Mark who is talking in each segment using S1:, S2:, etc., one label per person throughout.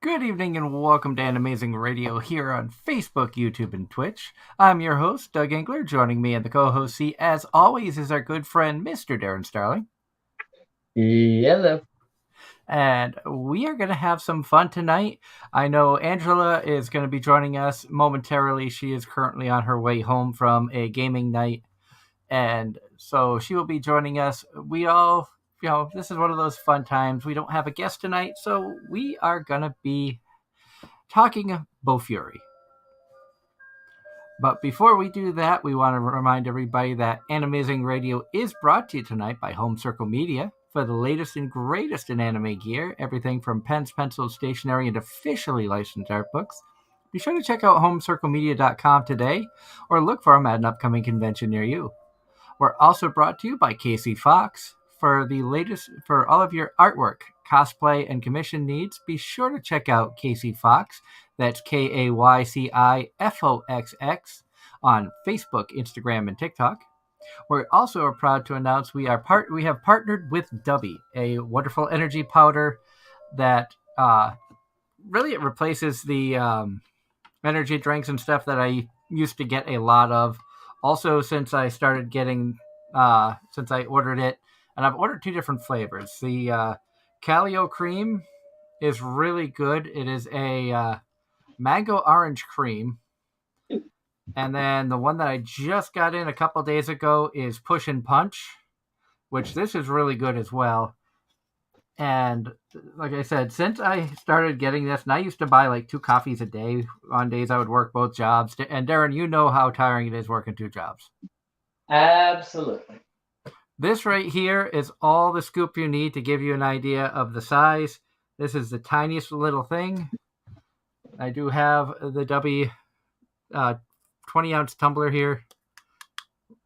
S1: Good evening and welcome to Anime-Zing Radio here on Facebook, YouTube, and Twitch. I'm your host, Doug Engler. Joining me in the co-host seat, as always, is our good friend, Mr. Darren Starling.
S2: Yellow.
S1: And we are going to have some fun tonight. I know Angela is going to be joining us momentarily. She is currently on her way home from a gaming night. And so she will be joining us. We all, this is one of those fun times. We don't have a guest tonight, so we are going to be talking Bofuri. But before we do that, we want to remind everybody that Anime-Zing Radio is brought to you tonight by Home Circle Media for the latest and greatest in anime gear, everything from pens, pencils, stationery, and officially licensed art books. Be sure to check out homecirclemedia.com today or look for them at an upcoming convention near you. We're also brought to you by Casey Fox. For the latest, for all of your artwork, cosplay, and commission needs, be sure to check out Casey Fox. That's KAYCIFOXX on Facebook, Instagram, and TikTok. We also are proud to announce we have partnered with Dubby, a wonderful energy powder that really it replaces the energy drinks and stuff that I used to get a lot of. Also, since I started getting, since I ordered it, and I've ordered two different flavors. The Calio cream is really good. It is a mango orange cream. And then the one that I just got in a couple days ago is Push and Punch, which this is really good as well. And like I said, since I started getting this, and I used to buy like 2 coffees a day on days I would work both jobs. And Darren, you know how tiring it is working 2 jobs.
S2: Absolutely.
S1: This right here is all the scoop you need to give you an idea of the size. This is the tiniest little thing. I do have the Dubby 20-ounce tumbler here.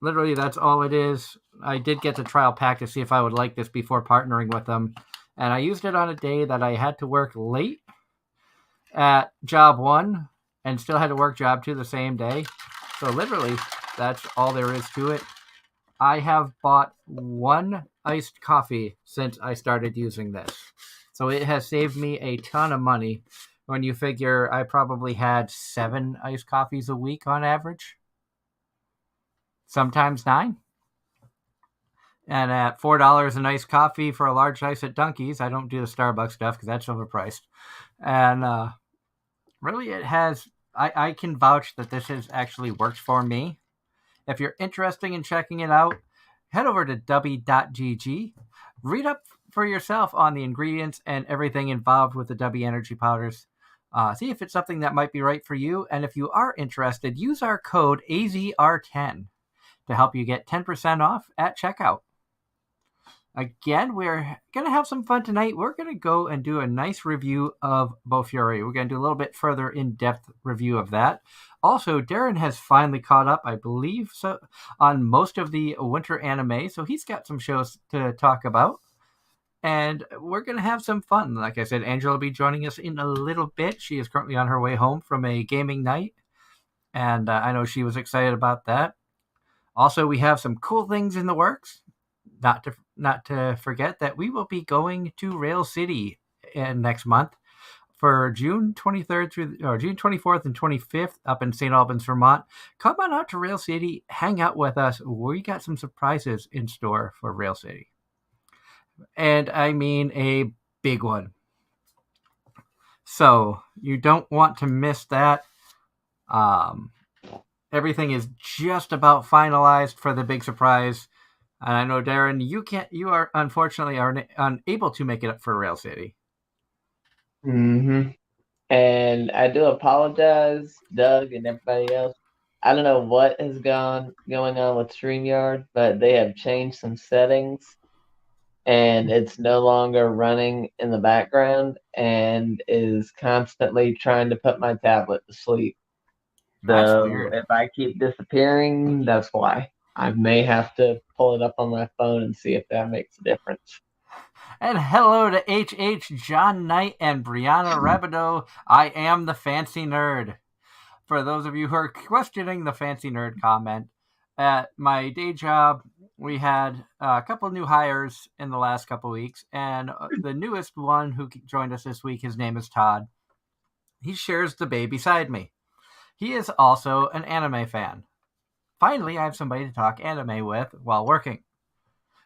S1: Literally, that's all it is. I did get the trial pack to see if I would like this before partnering with them. And I used it on a day that I had to work late at job 1 and still had to work job 2 the same day. So literally, that's all there is to it. I have bought 1 iced coffee since I started using this. So it has saved me a ton of money. When you figure I probably had 7 iced coffees a week on average. Sometimes 9. And at $4 an iced coffee for a large ice at Dunkies, I don't do the Starbucks stuff because that's overpriced. And really it has, I can vouch that this has actually worked for me. If you're interested in checking it out, head over to dubby.gg. Read up for yourself on the ingredients and everything involved with the Dubby energy powders. See if it's something that might be right for you. And if you are interested, use our code AZR10 to help you get 10% off at checkout. Again, we're going to have some fun tonight. We're going to go and do a nice review of Bofuri. We're going to do a little bit further in-depth review of that. Also, Darren has finally caught up, I believe, so on most of the winter anime, so he's got some shows to talk about. And we're going to have some fun. Like I said, Angela will be joining us in a little bit. She is currently on her way home from a gaming night, and I know she was excited about that. Also, we have some cool things in the works. Not to forget that we will be going to Rail City next month for June 23rd through June 24th and 25th up in St. Albans, Vermont. Come on out to Rail City, hang out with us. We got some surprises in store for Rail City. And I mean a big one. So you don't want to miss that. Everything is just about finalized for the big surprise. And I know, Darren, you are unfortunately unable to make it up for Rail City.
S2: Mm-hmm. And I do apologize, Doug and everybody else. I don't know what has going on with StreamYard, but they have changed some settings and it's no longer running in the background and is constantly trying to put my tablet to sleep.
S1: That's
S2: So
S1: weird.
S2: if I keep disappearing, that's why. I may have to pull it up on my phone and see if that makes a difference.
S1: And hello to HH, John Knight, and Brianna Rabideau. I am the Fancy Nerd. For those of you who are questioning the Fancy Nerd comment, at my day job, we had a couple new hires in the last couple weeks, and the newest one who joined us this week, his name is Todd. He shares the bay beside me. He is also an anime fan. Finally, I have somebody to talk anime with while working.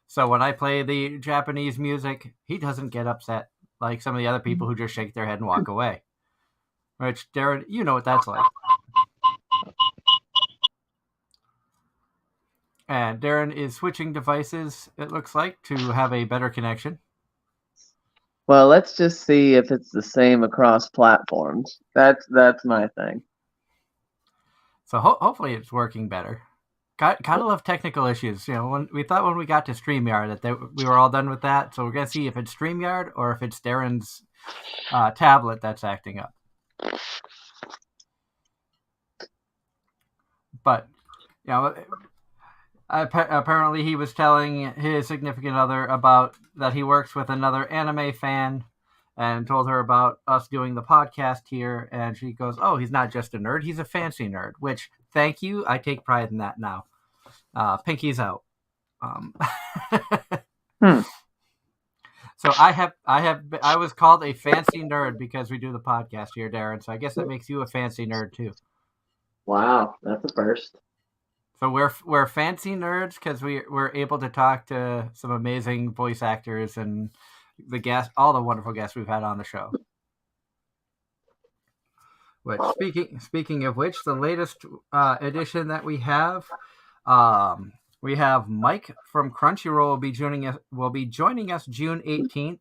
S1: So when I play the Japanese music, he doesn't get upset like some of the other people who just shake their head and walk away. Which, Darren, you know what that's like. And Darren is switching devices, it looks like, to have a better connection.
S2: Well, let's just see if it's the same across platforms. That's my thing.
S1: So hopefully it's working better. Kind of love technical issues. When we got to StreamYard that we were all done with that. So we're gonna see if it's StreamYard or if it's Darren's tablet that's acting up. But apparently he was telling his significant other about that he works with another anime fan, and told her about us doing the podcast here. And she goes, "Oh, he's not just a nerd; he's a fancy nerd." Which, thank you, I take pride in that now. Pinky's out. So I was called a fancy nerd because we do the podcast here, Darren. So I guess that makes you a fancy nerd too.
S2: Wow, that's a first.
S1: So we're fancy nerds because we're able to talk to some amazing voice actors and all the wonderful guests we've had on the show. Which speaking of which, the latest edition that we have Mike from Crunchyroll will be joining us June 18th.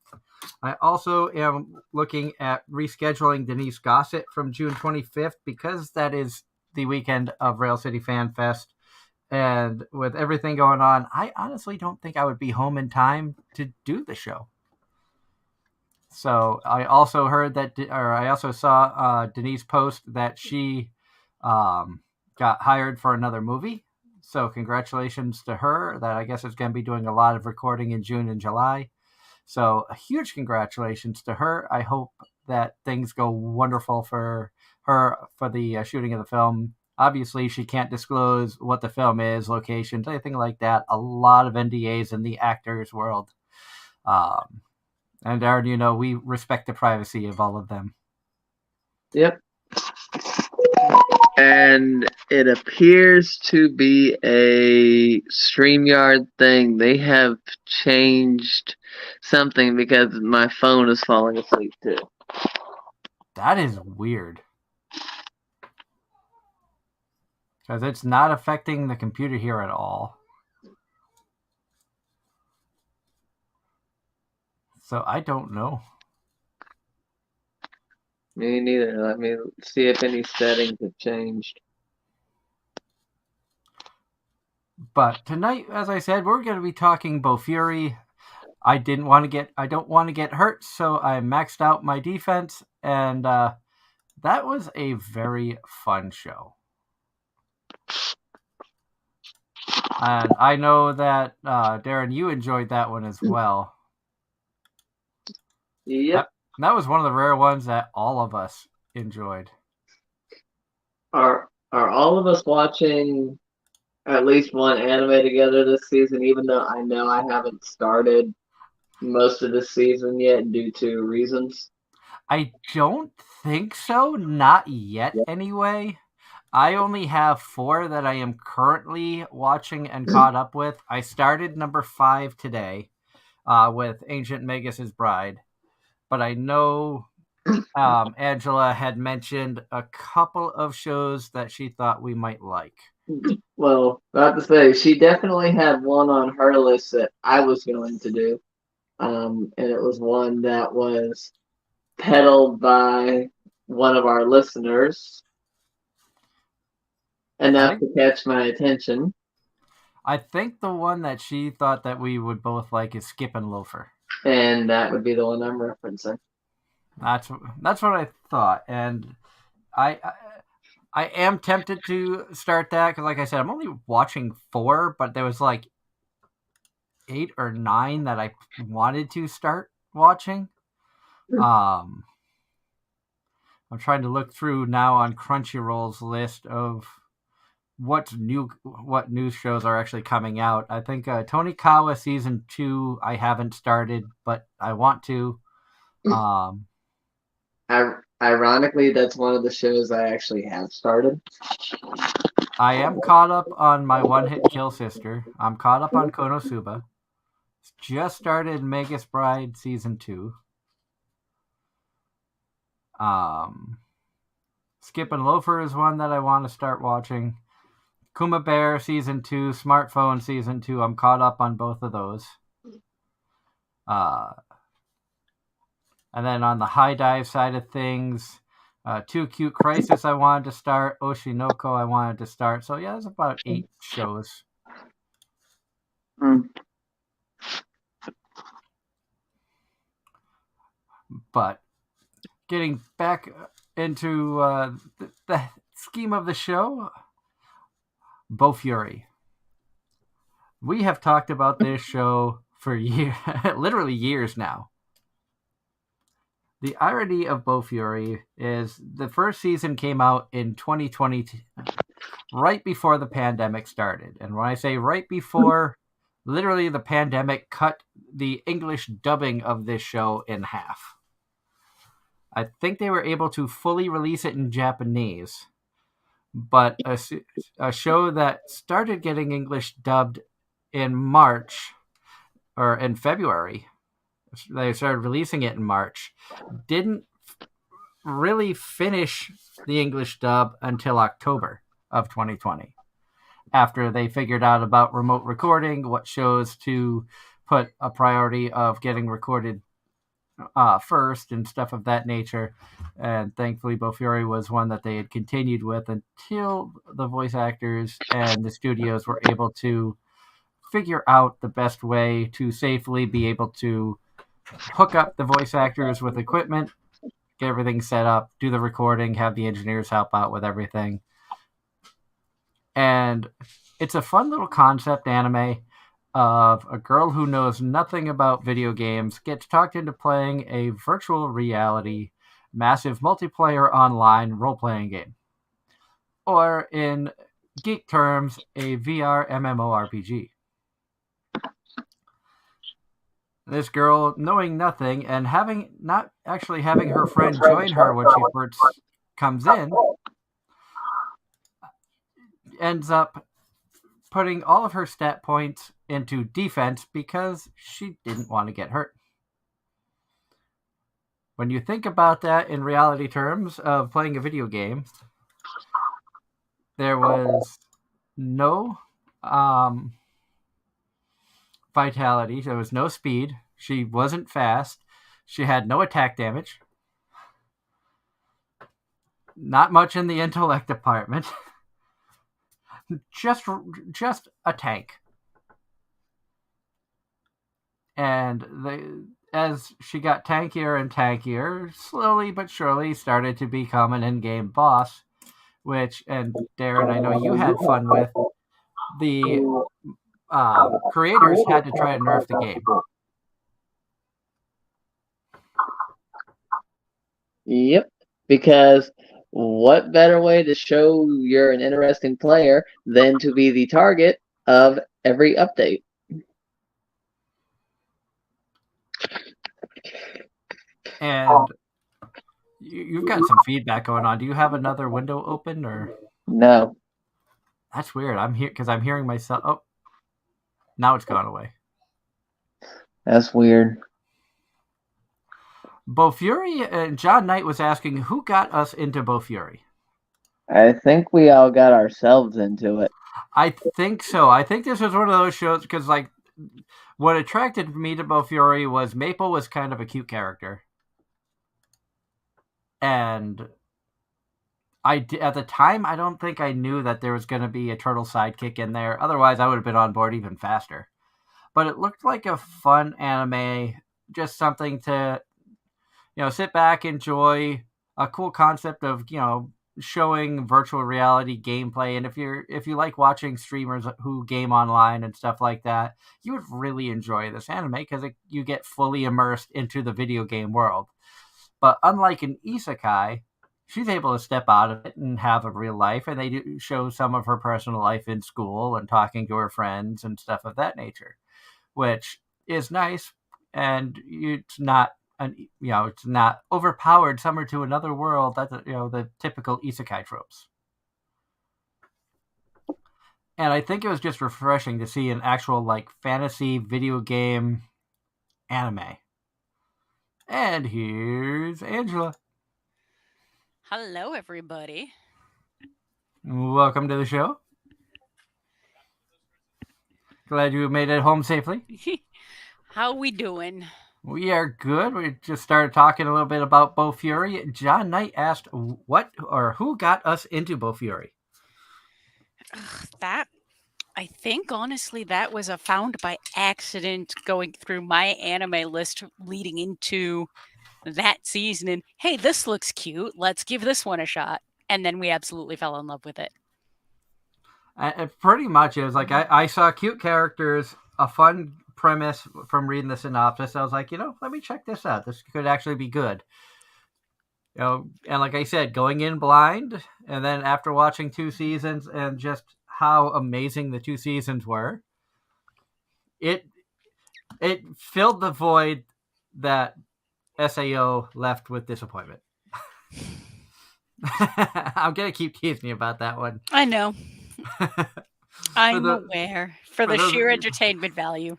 S1: I also am looking at rescheduling Denise Gossett from June 25th because that is the weekend of Rail City Fan Fest. And with everything going on, I honestly don't think I would be home in time to do the show. So I also saw Denise post that she got hired for another movie. So congratulations to her. That I guess is going to be doing a lot of recording in June and July. So a huge congratulations to her. I hope that things go wonderful for her for the shooting of the film. Obviously, she can't disclose what the film is, locations, anything like that. A lot of NDAs in the actors' world. And Darren, we respect the privacy of all of them.
S2: Yep. And it appears to be a StreamYard thing. They have changed something because my phone is falling asleep too.
S1: That is weird. Because it's not affecting the computer here at all. So I don't know.
S2: Me neither. Let me see if any settings have changed.
S1: But tonight, as I said, we're going to be talking Bofuri. I don't want to get hurt, so I maxed out my defense, and that was a very fun show. And I know that Darren, you enjoyed that one as well.
S2: Yep.
S1: That was one of the rare ones that all of us enjoyed.
S2: Are all of us watching at least one anime together this season, even though I know I haven't started most of the season yet due to reasons?
S1: I don't think so. Not yet, anyway. I only have 4 that I am currently watching and caught up with. I started number 5 today with Ancient Magus' Bride. But I know Angela had mentioned a couple of shows that she thought we might like.
S2: Well, about to say, she definitely had one on her list that I was going to do. And it was one that was peddled by one of our listeners enough to catch my attention.
S1: I think the one that she thought that we would both like is Skip and Loafer.
S2: And that would be the one I'm referencing.
S1: That's what I thought. And I am tempted to start that because, like I said, I'm only watching 4, but there was like 8 or 9 that I wanted to start watching. I'm trying to look through now on Crunchyroll's list of what news shows are actually coming out. I think Tonikawa season 2 I haven't started, but I want to.
S2: I Ironically, that's one of the shows I actually have started.
S1: I am caught up on my One Hit Kill Sister. I'm caught up on Konosuba. Just started Magus Bride season 2. Um, Skip and Loafer is one that I want to start watching. Kuma Bear season 2, Smartphone season 2. I'm caught up on both of those. And then on the high dive side of things, Too Cute Crisis I wanted to start. Oshinoko I wanted to start. So yeah, there's about 8 shows.
S2: Mm.
S1: But getting back into the scheme of the show, Bofuri. We have talked about this show for literally years now. The irony of Bofuri is the first season came out in 2020, right before the pandemic started. And when I say right before, literally the pandemic cut the English dubbing of this show in half. I think they were able to fully release it in Japanese, but a show that started getting English dubbed in March or in February, they started releasing it in March, didn't really finish the English dub until October of 2020, after they figured out about remote recording, what shows to put a priority of getting recorded first and stuff of that nature. And thankfully, Bofuri was one that they had continued with until the voice actors and the studios were able to figure out the best way to safely be able to hook up the voice actors with equipment, get everything set up, do the recording, have the engineers help out with everything. And it's a fun little concept anime of a girl who knows nothing about video games gets talked into playing a virtual reality, massive multiplayer online role-playing game. Or in geek terms, a VR MMORPG. This girl, knowing nothing and not actually having her friend join her when she first comes in, ends up putting all of her stat points into defense because she didn't want to get hurt. When you think about that in reality terms of playing a video game, there was no vitality, there was no speed, she wasn't fast, she had no attack damage, not much in the intellect department. just a tank. And as she got tankier and tankier, slowly but surely started to become an in-game boss, which, and Darren, I know you had fun with, the creators had to try to nerf the game.
S2: Yep, because what better way to show you're an interesting player than to be the target of every update?
S1: And you've got some feedback going on. Do you have another window open, or?
S2: No.
S1: That's weird. I'm here because I'm hearing myself. Oh, now it's gone away.
S2: That's weird.
S1: Bofuri, and John Knight was asking who got us into Bofuri.
S2: I think we all got ourselves into it.
S1: I think so. I think this was one of those shows because, like, what attracted me to Bofuri was Maple was kind of a cute character, and at the time I don't think I knew that there was going to be a turtle sidekick in there. Otherwise, I would have been on board even faster. But it looked like a fun anime, just something to, sit back, enjoy, a cool concept of, showing virtual reality gameplay. And if you like watching streamers who game online and stuff like that, you would really enjoy this anime because you get fully immersed into the video game world. But unlike an isekai, she's able to step out of it and have a real life, and they do show some of her personal life in school and talking to her friends and stuff of that nature, which is nice. And it's not and it's not overpowered summer to another world. That's the typical isekai tropes. And I think it was just refreshing to see an actual like fantasy video game anime. And here's Angela.
S3: Hello, everybody.
S1: Welcome to the show. Glad you made it home safely.
S3: How we doing?
S1: We are good. We just started talking a little bit about Bofuri. John Knight asked what or who got us into Bofuri.
S3: That, I think, honestly, that was a found by accident going through my anime list leading into that season. And hey, this looks cute. Let's give this one a shot. And then we absolutely fell in love with it.
S1: Pretty much, it was like I saw cute characters, a fun premise from reading the synopsis. I was like, let me check this out. This could actually be good. And like I said, going in blind, and then after watching 2 seasons and just how amazing the 2 seasons were, it filled the void that SAO left with disappointment. I'm gonna keep teasing you about that one.
S3: I know. I'm aware. For the sheer entertainment value.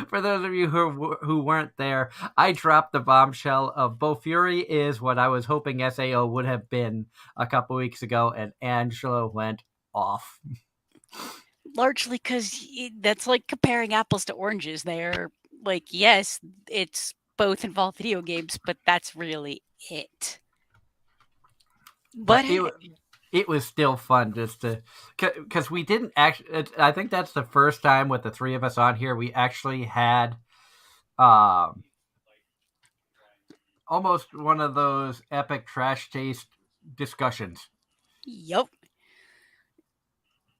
S1: For those of you who weren't there, I dropped the bombshell of Bofuri is what I was hoping SAO would have been a couple weeks ago, and Angela went off.
S3: Largely because that's like comparing apples to oranges. They're like, yes, it's both involve video games, but that's really it. But
S1: it was still fun just to, because we didn't actually. I think that's the first time with the 3 of us on here we actually had, almost one of those epic trash taste discussions.
S3: Yep.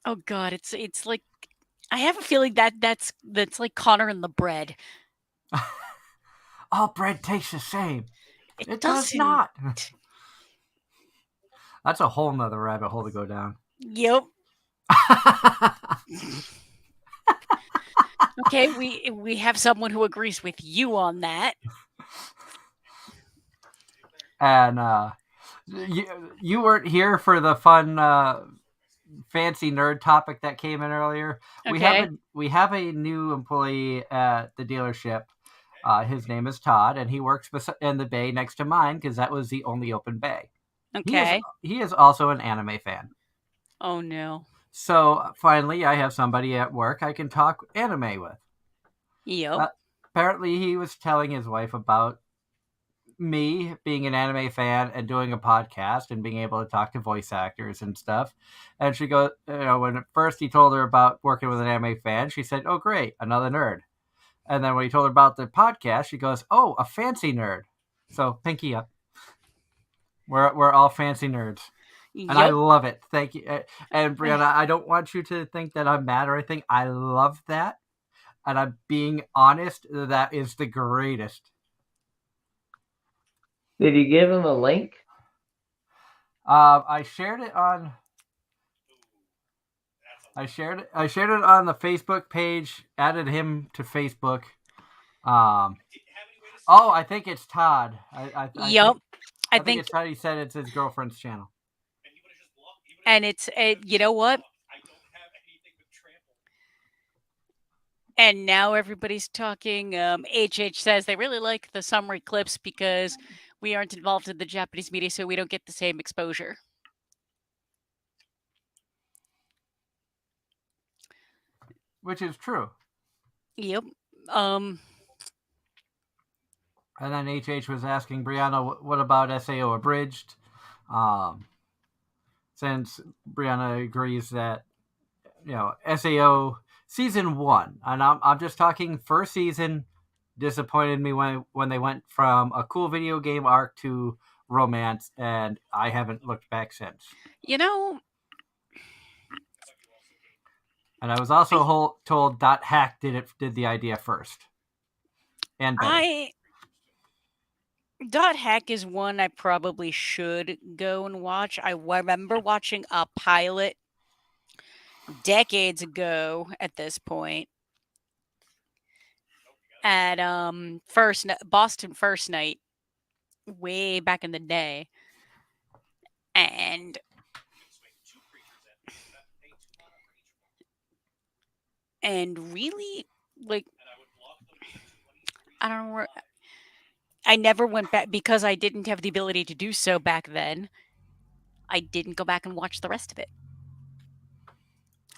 S3: Oh god, it's like I have a feeling that's like Connor and the bread.
S1: All bread tastes the same. It does
S3: doesn't.
S1: not. That's a whole nother rabbit hole to go down.
S3: Yep. Okay, we have someone who agrees with you on that.
S1: And you weren't here for the fun fancy nerd topic that came in earlier.
S3: Okay.
S1: We have a new employee at the dealership. His name is Todd, and he works in the bay next to mine because that was the only open bay.
S3: Okay.
S1: He is also an anime fan.
S3: Oh no.
S1: So finally, I have somebody at work I can talk anime with.
S3: Yep.
S1: Apparently, he was telling his wife about me being an anime fan and doing a podcast and being able to talk to voice actors and stuff. And she goes, when at first he told her about working with an anime fan, she said, "Oh, great, another nerd." And then when he told her about the podcast, she goes, "Oh, a fancy nerd." So pinky up. We're all fancy nerds.
S3: Yep.
S1: And I love it. Thank you. And Brianna, I don't want you to think that I'm mad or anything. I love that. And I'm being honest, that is the greatest.
S2: Did you give him a link?
S1: I shared it on. I shared it on the Facebook page. Added him to Facebook. I think it's Todd.
S3: Yep.
S1: I think it's Todd. He said it's his girlfriend's channel.
S3: And it's you know what? And now everybody's talking. HH says they really like the summary clips because we aren't involved in the Japanese media, so we don't get the same exposure.
S1: Which is true.
S3: Yep.
S1: And then HH was asking Brianna, what about SAO Abridged? Since Brianna agrees that, SAO Season 1, and I'm just talking first season, disappointed me when they went from a cool video game arc to romance, and I haven't looked back since. And I was also told .hack did the idea first. And better.
S3: .hack is one I probably should go and watch. I remember watching a pilot decades ago at this point. at Boston First Night way back in the day, and really, like, I don't know. I never went back because I didn't have the ability to do so back then. I didn't go back and watch the rest of it.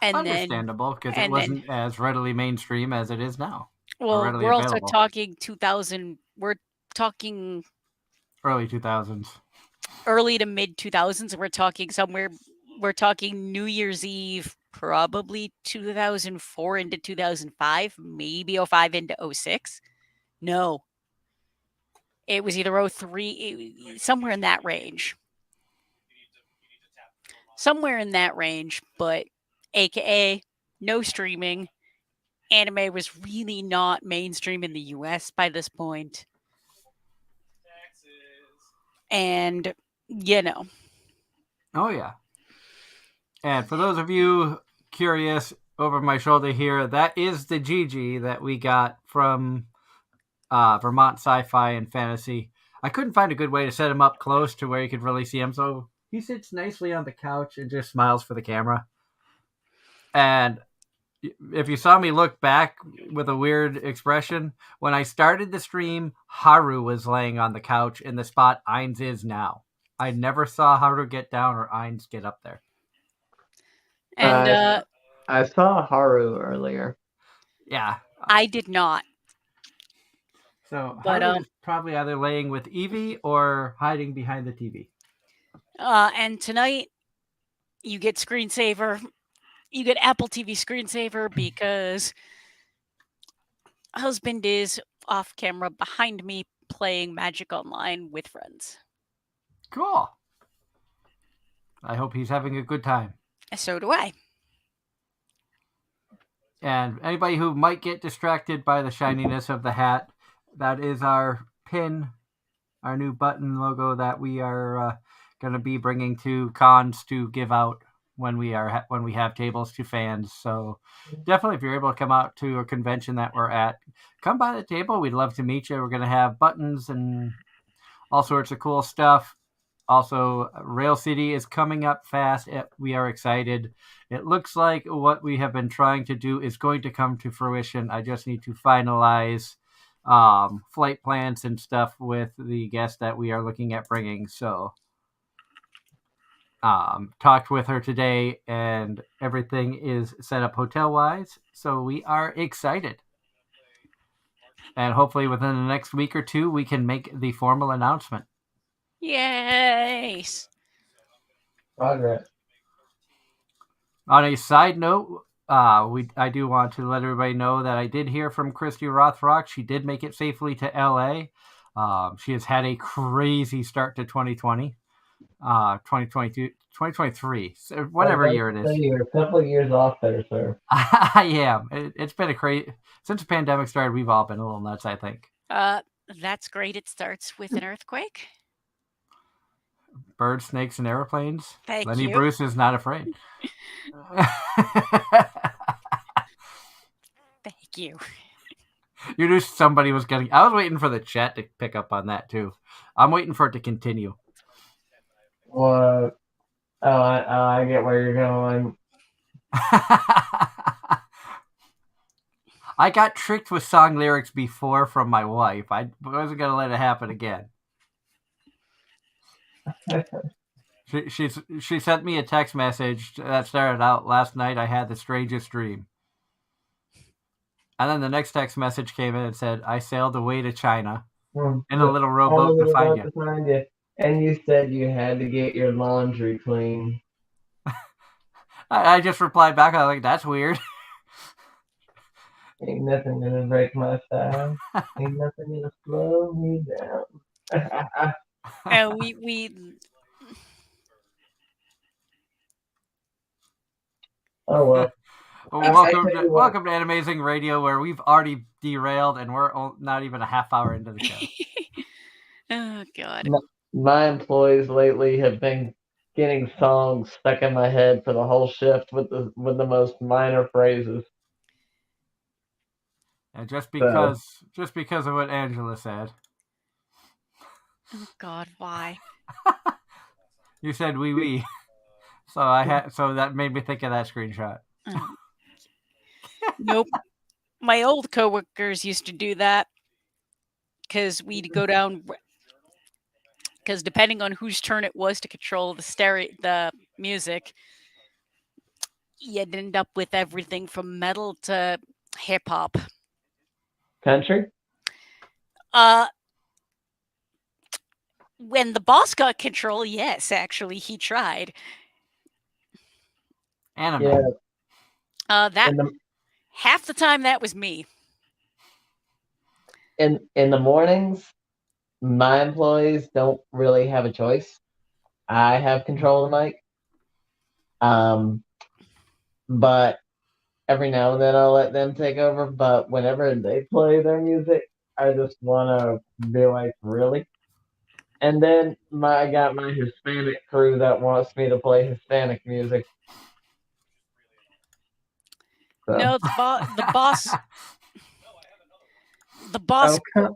S3: And
S1: Understandable, because it
S3: then,
S1: wasn't as readily mainstream as it is now.
S3: well,
S1: readily
S3: we're also
S1: available.
S3: talking 2000. We're talking
S1: Early 2000s.
S3: early to mid 2000s. We're talking somewhere. We're talking New Year's Eve, probably 2004 into 2005, maybe 05 into 06. No, it was either 03, somewhere in that range. Somewhere in that range, but AKA no streaming. Anime was really not mainstream in the US by this point. And, you know.
S1: Oh, yeah. And for those of you curious, over my shoulder here, that is the Gigi that we got from Vermont Sci-Fi and Fantasy. I couldn't find a good way to set him up close to where you could really see him, so he sits nicely on the couch and just smiles for the camera. And if you saw me look back with a weird expression, when I started the stream, Haru was laying on the couch in the spot Ainz is now. I never saw Haru get down or Ainz get up there.
S3: And
S2: I saw Haru earlier.
S1: Yeah.
S3: I did not.
S1: So Haru's probably either laying with Evie or hiding behind the TV.
S3: And tonight, you get screensaver. You get Apple TV screensaver because husband is off camera behind me playing Magic Online with friends.
S1: Cool. I hope he's having a good time.
S3: So do I.
S1: And anybody who might get distracted by the shininess of the hat, that is our pin, our new button logo that we are going to be bringing to cons to give out when we have tables to fans. So definitely, if you're able to come out to a convention that we're at, come by the table. We'd love to meet you. We're going to have buttons and all sorts of cool stuff. Also, Rail City is coming up fast. We are excited. It looks like what we have been trying to do is going to come to fruition. I just need to finalize flight plans and stuff with the guests that we are looking at bringing. So, talked with her today, and everything is set up hotel-wise. So we are excited. And hopefully within the next week or two, we can make the formal announcement.
S3: Yes.
S2: Progress.
S1: On a side note, I do want to let everybody know that I did hear from Christy Rothrock. She did make it safely to LA. She has had a crazy start to 2020, 2022, 2023, so whatever year it is.
S2: You're a couple of years off there, sir.
S1: I am. It's been a crazy since the pandemic started. We've all been a little nuts, I think.
S3: That's great. It starts with an earthquake.
S1: Birds, snakes, and airplanes.
S3: Thank
S1: Lenny
S3: you.
S1: Bruce is not afraid.
S3: Thank you.
S1: You knew somebody was getting. I was waiting for the chat to pick up on that too. I'm waiting for it to continue.
S2: What? I get where you're going.
S1: I got tricked with song lyrics before from my wife. I wasn't gonna let it happen again. She sent me a text message that started out, "Last night I had the strangest dream." And then the next text message came in and said, "I sailed away to China in a little rowboat to find you."
S2: And you said you had to get your laundry clean.
S1: I just replied back, I was like, "That's weird."
S2: Ain't nothing gonna break my style. Ain't nothing gonna slow me down.
S3: And we
S2: Oh well.
S1: Welcome to Anime-Zing Radio, where we've already derailed and we're not even a half hour into the show.
S3: Oh God.
S2: My employees lately have been getting songs stuck in my head for the whole shift with the most minor phrases.
S1: And just
S2: So,
S1: because of what Angela said.
S3: Oh God, why?
S1: You said wee wee. So that made me think of that screenshot.
S3: Oh. Nope. My old coworkers used to do that because we'd go down. Because depending on whose turn it was to control the music, you'd end up with everything from metal to hip hop.
S2: country?
S3: Uh, when the boss got control, yes, actually, he tried.
S1: Anime.
S2: Yeah.
S3: That
S2: In the
S3: half the time that was me.
S2: in the mornings, my employees don't really have a choice. I have control of the mic. But every now and then I'll let them take over. But whenever they play their music, I just want to be like, really? And then I got my Hispanic crew that wants me to play Hispanic music. So,
S3: No, the boss.
S2: oh,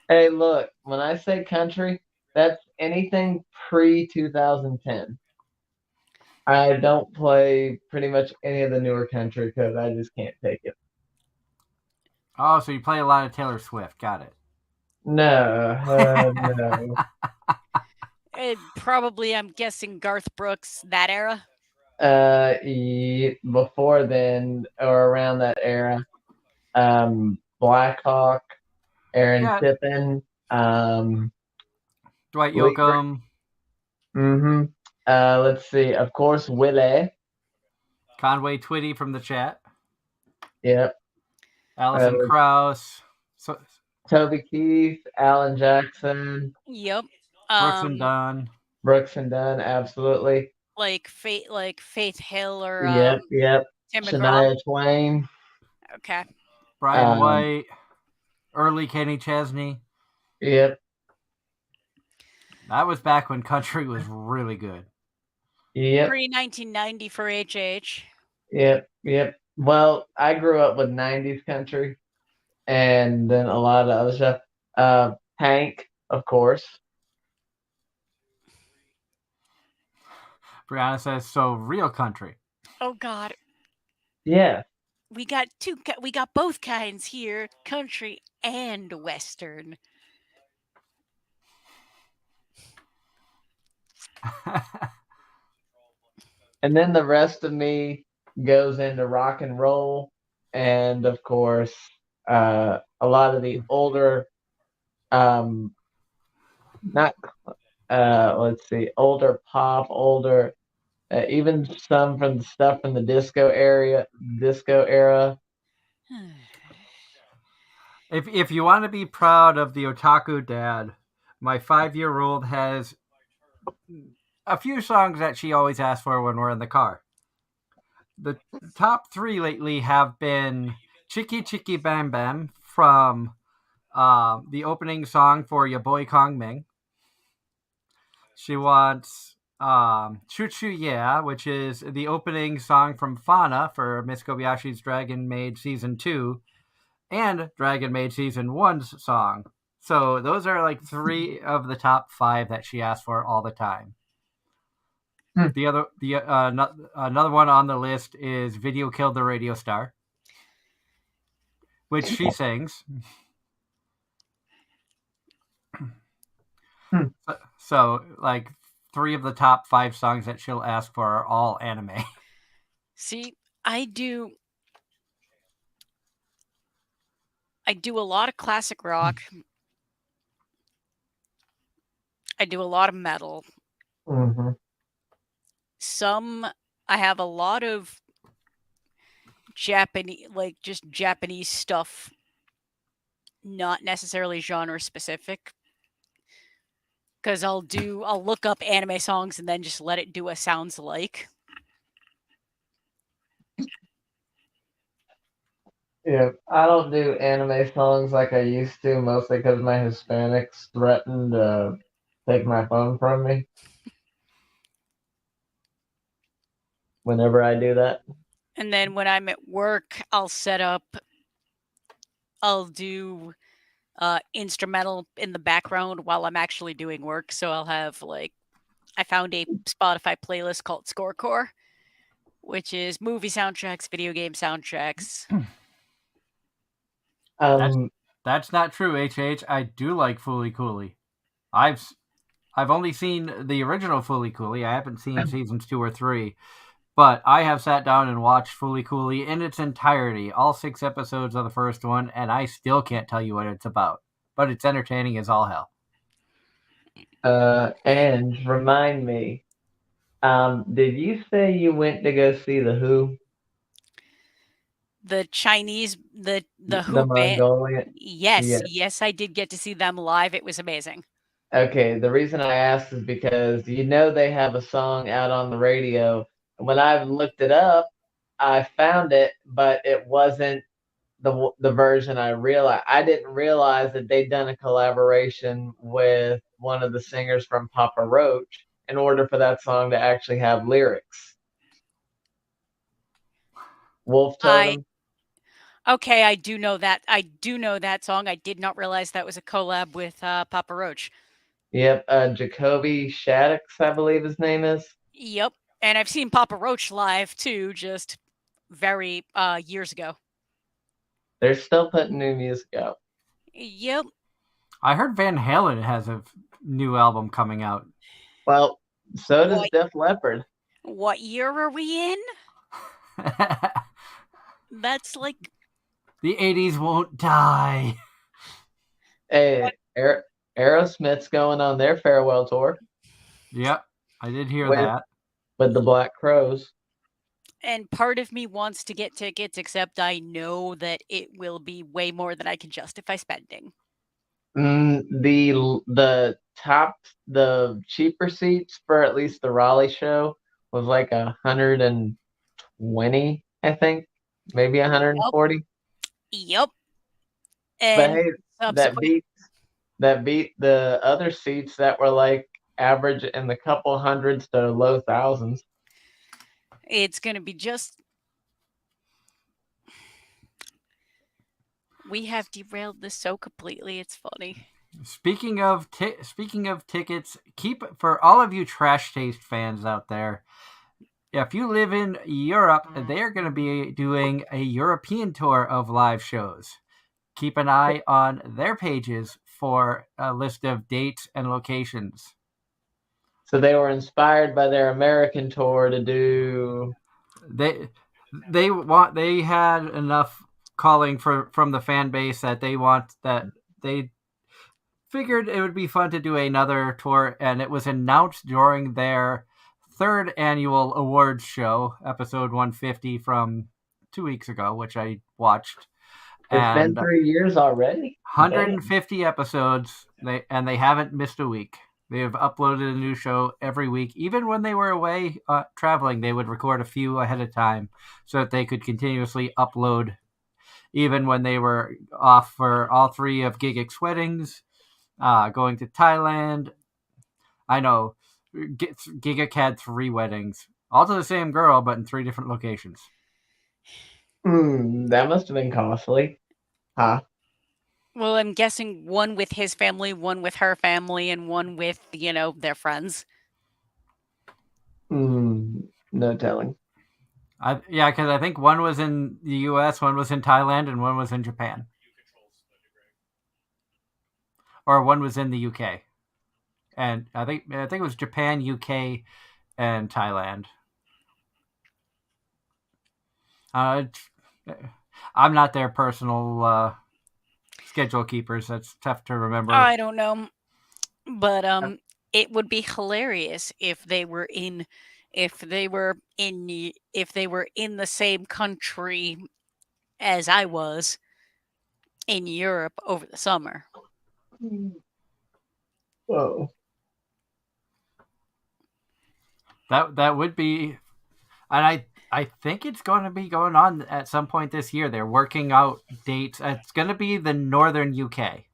S2: hey, look, when I say country, that's anything pre 2010. I don't play pretty much any of the newer country because I just can't take it.
S1: Oh, so you play a lot of Taylor Swift. Got it.
S2: No, no.
S3: Probably, I'm guessing Garth Brooks, that era.
S2: Before then, or around that era, Blackhawk, Aaron
S1: Yeah.
S2: Tippin,
S1: Dwight
S2: Lee.
S1: Yoakam.
S2: Mm-hmm. Let's see. Of course, Willie.
S1: Conway Twitty from the chat.
S2: Yep.
S1: Allison Krauss. So,
S2: Toby Keith, Alan Jackson,
S3: Yep.
S1: Brooks and Dunn.
S2: Brooks and Dunn. Absolutely.
S3: Like Faith Hill or
S2: Yep.
S3: Tim McGraw.
S2: Shania Twain.
S3: Okay.
S1: Brian White. Early Kenny Chesney.
S2: Yep.
S1: That was back when country was really good.
S2: Yep.
S3: Pre 1990 for HH.
S2: Yep. Well, I grew up with 90s country and then a lot of other stuff. Hank, of course.
S1: Brianna says, so real country.
S3: Oh God.
S2: Yeah.
S3: We got both kinds here, country and western.
S2: And then the rest of me goes into rock and roll and of course a lot of the older not let's see, older pop, older even some from the stuff from the disco era.
S1: If you want to be proud of the otaku dad, my 5-year-old has a few songs that she always asks for when we're in the car. The top 3 lately have been Chiki Chiki Bam Bam from the opening song for Ya Boy Kong Ming. She wants Choo Choo Yeah, which is the opening song from Fauna for Miss Kobayashi's Dragon Maid Season 2 and Dragon Maid Season 1's song. So those are like 3 of the top 5 that she asks for all the time. Another one on the list is Video Killed the Radio Star, which she sings. So, like, 3 of the top 5 songs that she'll ask for are all anime.
S3: See, I do a lot of classic rock. I do a lot of metal.
S2: Mm-hmm.
S3: I have a lot of Japanese stuff, not necessarily genre specific. Because I'll look up anime songs and then just let it do what sounds like.
S2: Yeah, I don't do anime songs like I used to, mostly because my Hispanics threatened to take my phone from me whenever I do that.
S3: And then when I'm at work, I'll set up I'll do instrumental in the background while I'm actually doing work. So I'll have I found a Spotify playlist called Scorecore, which is movie soundtracks, video game soundtracks.
S1: That's not true, HH. I do like Fooly Cooley. I've only seen the original Fooly Cooley. I haven't seen seasons 2 or 3. But I have sat down and watched Fooly Cooley in its entirety, all 6 episodes of the first one, and I still can't tell you what it's about. But it's entertaining as all hell.
S2: And remind me, did you say you went to go see the Who?
S3: The Chinese, the
S2: The
S3: Who band.
S2: Mongolian?
S3: Yes,
S2: Yeah.
S3: yes, I did get to see them live. It was amazing.
S2: Okay, the reason I asked is because they have a song out on the radio. When I looked it up, I found it, but it wasn't the version I realized. I didn't realize that they'd done a collaboration with one of the singers from Papa Roach in order for that song to actually have lyrics. Wolf Totem.
S3: Okay, I do know that. I do know that song. I did not realize that was a collab with Papa Roach.
S2: Yep, Jacoby Shaddix, I believe his name is.
S3: Yep, and I've seen Papa Roach live too, just very years ago.
S2: They're still putting new music out.
S3: Yep.
S1: I heard Van Halen has a new album coming out.
S2: Well, so does Def Leppard.
S3: What year are we in? That's like
S1: the 80s won't die.
S2: Hey, Aerosmith's going on their farewell tour.
S1: Yep, I did hear that.
S2: With the Black Crowes.
S3: And part of me wants to get tickets, except I know that it will be way more than I can justify spending.
S2: The cheaper seats for at least the Raleigh show was like 120, I think, maybe 140.
S3: Yep.
S2: And but hey, that beat the other seats that were like average in the couple hundreds to low thousands.
S3: It's going to be just. We have derailed this so completely. It's funny.
S1: Speaking of tickets, for all of you Trash Taste fans out there, if you live in Europe, they are going to be doing a European tour of live shows. Keep an eye on their pages for a list of dates and locations.
S2: So they were inspired by their American tour to do.
S1: They had enough calling from the fan base that they figured it would be fun to do another tour, and it was announced during their 3rd annual awards show, episode 150 from 2 weeks ago, which I watched.
S2: It's been 3 years already.
S1: 150 Damn. Episodes, they haven't missed a week. They have uploaded a new show every week. Even when they were away traveling, they would record a few ahead of time so that they could continuously upload. Even when they were off for all 3 of Gigix weddings, going to Thailand. I know, Gigic had 3 weddings, all to the same girl, but in 3 different locations.
S2: That must have been costly. Huh?
S3: Well, I'm guessing one with his family, one with her family, and one with, their friends.
S2: No telling.
S1: Because I think one was in the U.S., one was in Thailand, and one was in Japan. Or one was in the U.K. And I think it was Japan, U.K., and Thailand. I'm not their personal schedule keepers. That's tough to remember.
S3: I don't know, but it would be hilarious if they were in the same country as I was in Europe over the summer.
S2: Whoa.
S1: That would be, and I think it's going to be going on at some point this year. They're working out dates. It's going to be the northern UK.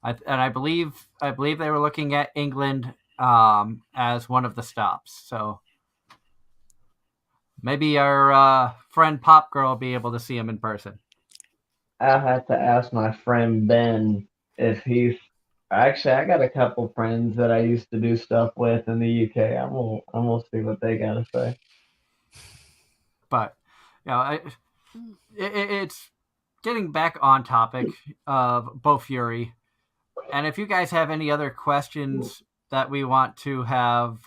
S1: I believe they were looking at England as one of the stops. So maybe our friend Pop Girl will be able to see him in person.
S2: I'll have to ask my friend Ben if he's. Actually, I got a couple friends that I used to do stuff with in the UK. I'm gonna see what they gotta say.
S1: But it's getting back on topic of Bofuri. And if you guys have any other questions that we want to have,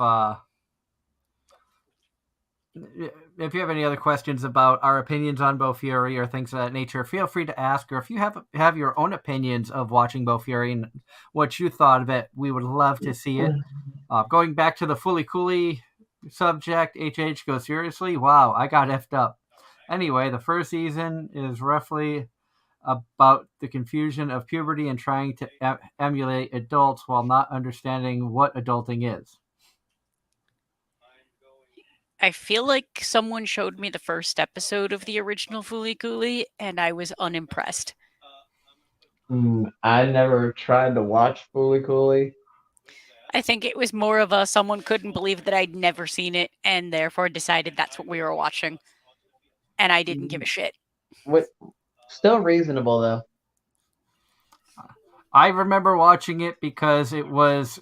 S1: if you have any other questions about our opinions on Bofuri or things of that nature, feel free to ask. Or if you have your own opinions of watching Bofuri and what you thought of it, we would love to see it. Going back to the Fooly Cooly subject, HH goes, seriously? Wow, I got effed up. Anyway, the first season is roughly about the confusion of puberty and trying to emulate adults while not understanding what adulting is.
S3: I feel like someone showed me the first episode of the original Fooly Cooly, and I was unimpressed.
S2: I never tried to watch Fooly Cooly.
S3: I think it was more of a someone couldn't believe that I'd never seen it, and therefore decided that's what we were watching. And I didn't give a shit.
S2: Still reasonable though.
S1: I remember watching it because it was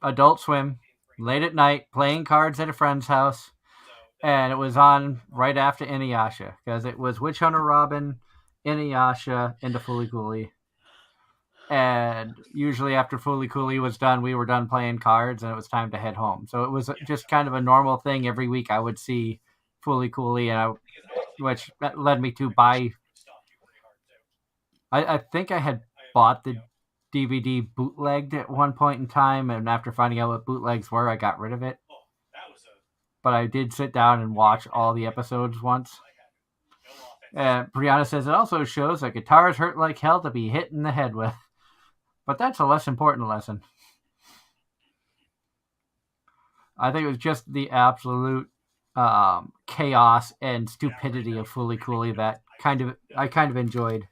S1: Adult Swim, late at night, playing cards at a friend's house, and it was on right after Inuyasha, because it was Witch Hunter Robin, Inuyasha, into Fooly Cooly. And usually after Fooly Cooly was done, we were done playing cards, and it was time to head home. So it was just kind of a normal thing. Every week I would see Fooly Cooly, which led me to buy. I think I had bought the DVD bootlegged at one point in time, and after finding out what bootlegs were, I got rid of it. But I did sit down and watch all the episodes once. Brianna says it also shows that guitars hurt like hell to be hit in the head with. But that's a less important lesson. I think it was just the absolute chaos and stupidity of Fooly Cooly that I kind of enjoyed.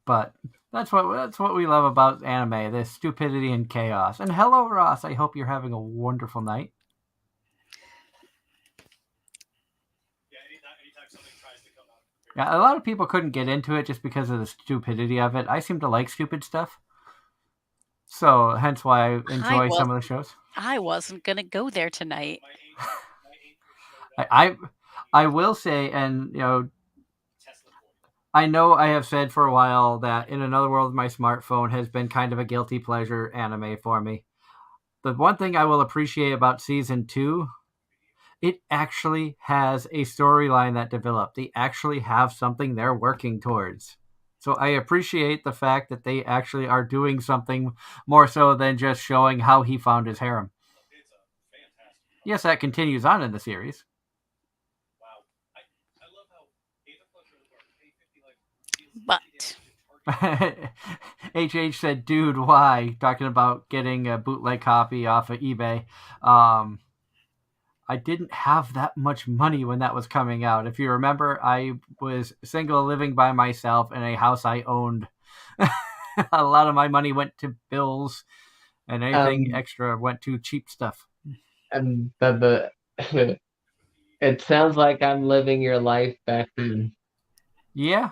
S1: But that's what we love about anime, this stupidity and chaos. And hello, Ross. I hope you're having a wonderful night. Yeah, a lot of people couldn't get into it just because of the stupidity of it. I seem to like stupid stuff. So, hence why I enjoy some of the shows.
S3: I wasn't going to go there tonight.
S1: I will say, and I know I have said for a while that In Another World, my smartphone has been kind of a guilty pleasure anime for me. The one thing I will appreciate about season 2, it actually has a storyline that developed. They actually have something they're working towards. So I appreciate the fact that they actually are doing something more so than just showing how he found his harem. Yes, that continues on in the series.
S3: But
S1: HH said, dude, why? Talking about getting a bootleg copy off of eBay. I didn't have that much money when that was coming out. If you remember, I was single, living by myself in a house I owned. A lot of my money went to bills, and anything extra went to cheap stuff.
S2: And it sounds like I'm living your life back then.
S1: Yeah.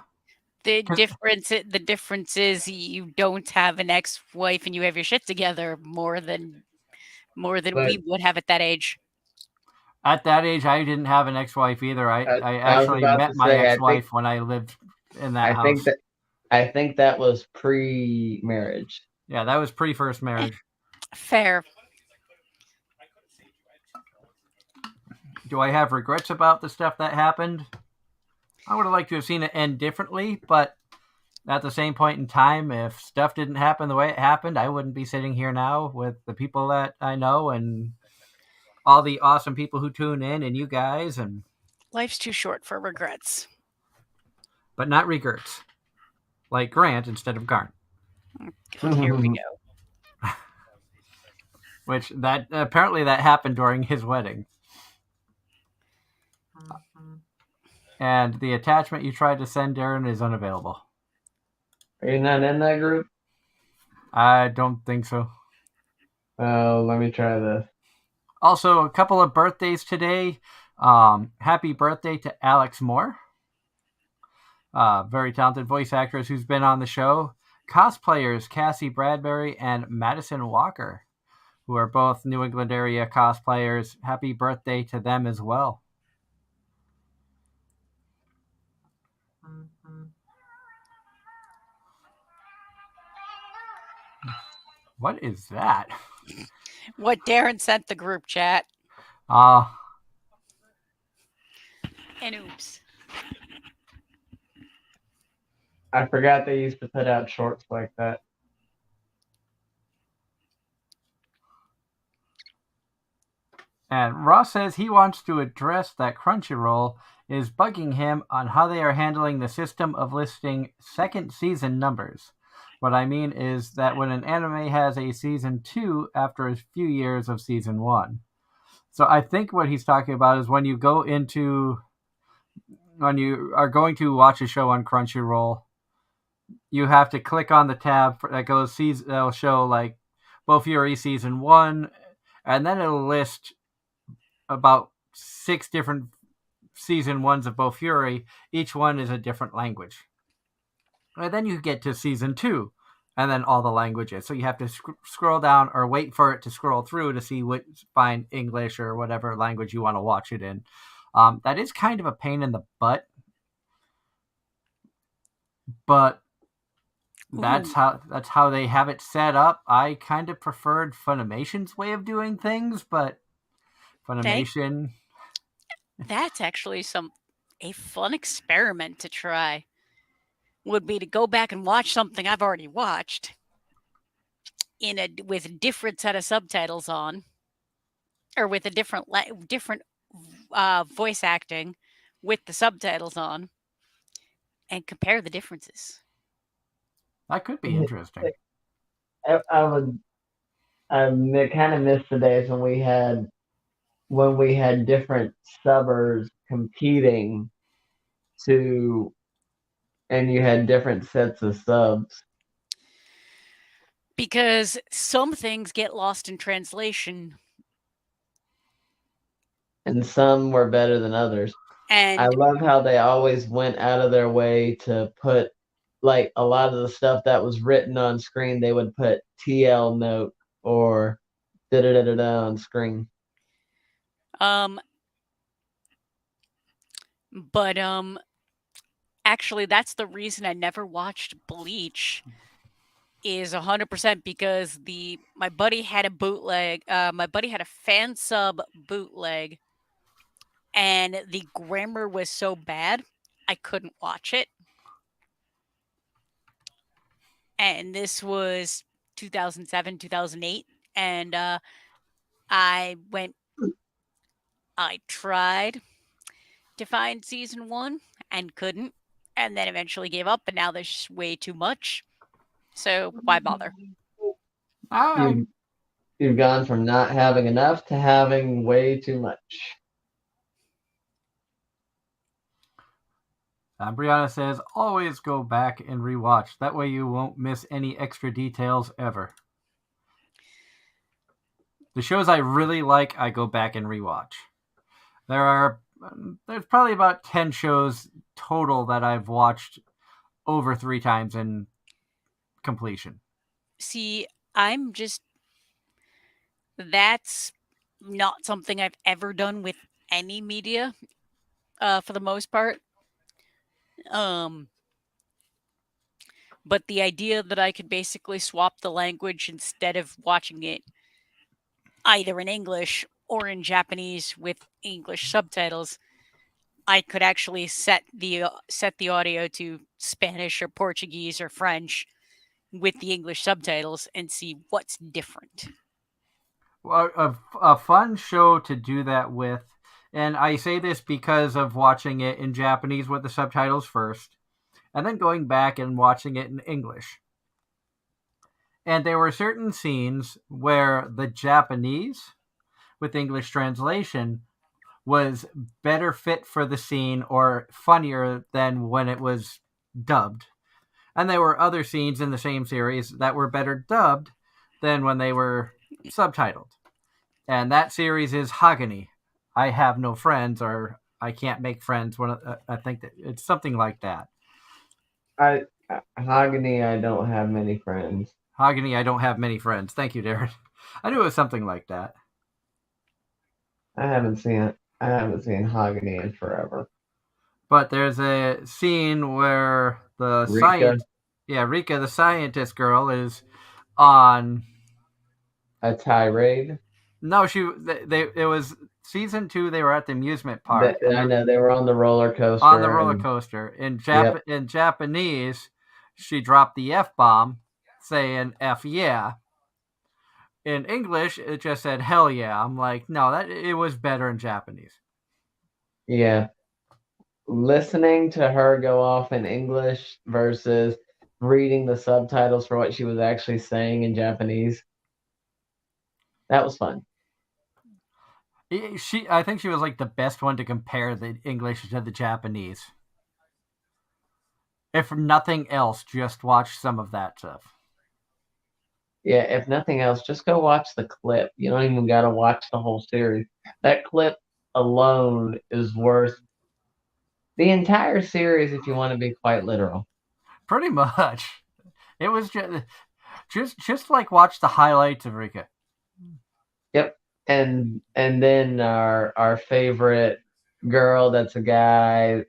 S3: The difference is you don't have an ex-wife and you have your shit together more than we would have at that age.
S1: At that age, I didn't have an ex-wife either. I actually met my ex-wife when I lived in that house.
S2: I think that was pre-marriage.
S1: Yeah, that was pre-first marriage.
S3: Fair.
S1: Do I have regrets about the stuff that happened? I would have liked to have seen it end differently, but at the same point in time, if stuff didn't happen the way it happened, I wouldn't be sitting here now with the people that I know and all the awesome people who tune in and you guys. And
S3: life's too short for regrets.
S1: But not regrets. Like Grant instead of Garn.
S3: Here we go.
S1: Which apparently that happened during his wedding. And the attachment you tried to send Darren is unavailable.
S2: Are you not in that group?
S1: I don't think so.
S2: Oh, let me try this.
S1: Also, a couple of birthdays today. Happy birthday to Alex Moore, very talented voice actress who's been on the show. Cosplayers Cassie Bradbury and Madison Walker, who are both New England area cosplayers. Happy birthday to them as well. What is that?
S3: What Darren sent the group chat.
S1: Uh,
S3: And oops.
S2: I forgot they used to put out shorts like that.
S1: and Ross says he wants to address that Crunchyroll is bugging him on how they are handling the system of listing second season numbers. What I mean is that when an anime has a season 2 after a few years of season 1. So I think what he's talking about is when you are going to watch a show on Crunchyroll, you have to click on the tab that goes that'll show like Bofuri season 1, and then it'll list about 6 different season 1s of Bofuri. Each one is a different language. And then you get to season 2, and then all the languages. So you have to scroll down or wait for it to scroll through to see find English or whatever language you want to watch it in. That is kind of a pain in the butt, but that's how they have it set up. I kind of preferred Funimation's way of doing things, but Funimation.
S3: That's actually a fun experiment to try. Would be to go back and watch something I've already watched with a different set of subtitles on, or with a different voice acting with the subtitles on, and compare the differences.
S1: That could be interesting.
S2: I kind of miss the days when we had different subbers competing and you had different sets of subs.
S3: Because some things get lost in translation.
S2: And some were better than others.
S3: And
S2: I love how they always went out of their way to put, like, a lot of the stuff that was written on screen, they would put TL note or da-da-da-da-da on screen.
S3: But actually, that's the reason I never watched Bleach. Is 100% because my buddy had a bootleg. My buddy had a fan sub bootleg, and the grammar was so bad I couldn't watch it. And this was 2007, 2008, and I tried to find season 1 and couldn't, and then eventually gave up, and now there's way too much. So why bother?
S2: You've gone from not having enough to having way too much.
S1: Brianna says, always go back and rewatch. That way you won't miss any extra details ever. The shows I really like, I go back and rewatch. There's probably about 10 shows total that I've watched over 3 times in completion.
S3: See, that's not something I've ever done with any media, for the most part. But the idea that I could basically swap the language instead of watching it either in English or in Japanese with English subtitles, I could actually set the audio to Spanish or Portuguese or French with the English subtitles and see what's different.
S1: Well, a fun show to do that with, and I say this because of watching it in Japanese with the subtitles first, and then going back and watching it in English. And there were certain scenes where the Japanese with English translation was better fit for the scene or funnier than when it was dubbed. And there were other scenes in the same series that were better dubbed than when they were subtitled. and that series is Hagani. I have no friends, or I can't make friends. I think that it's something like that.
S2: Hogany, I don't have many friends.
S1: Hagani, I don't have many friends. Thank you, Darren. I knew it was something like that.
S2: I haven't seen Hogany in forever.
S1: But there's a scene where
S2: Rika,
S1: Rika, the scientist girl, is on.
S2: a tirade.
S1: No, it was season 2. They were at the amusement park,
S2: I know they were on the roller coaster.
S1: on the roller coaster.
S2: Yep.
S1: In Japanese, she dropped the F bomb, saying "F yeah." In English, it just said "hell yeah." I'm like, no, it was better in Japanese.
S2: Yeah. Listening to her go off in English versus reading the subtitles for what she was actually saying in Japanese. That was fun.
S1: I think she was like the best one to compare the English to the Japanese. If nothing else, just watch some of that stuff.
S2: Yeah, if nothing else, just go watch the clip. You don't even got to watch the whole series. That clip alone is worth the entire series if you want to be quite literal.
S1: Pretty much. It was just like watch the highlights of Rika.
S2: Yep. And then our favorite girl that's a guy,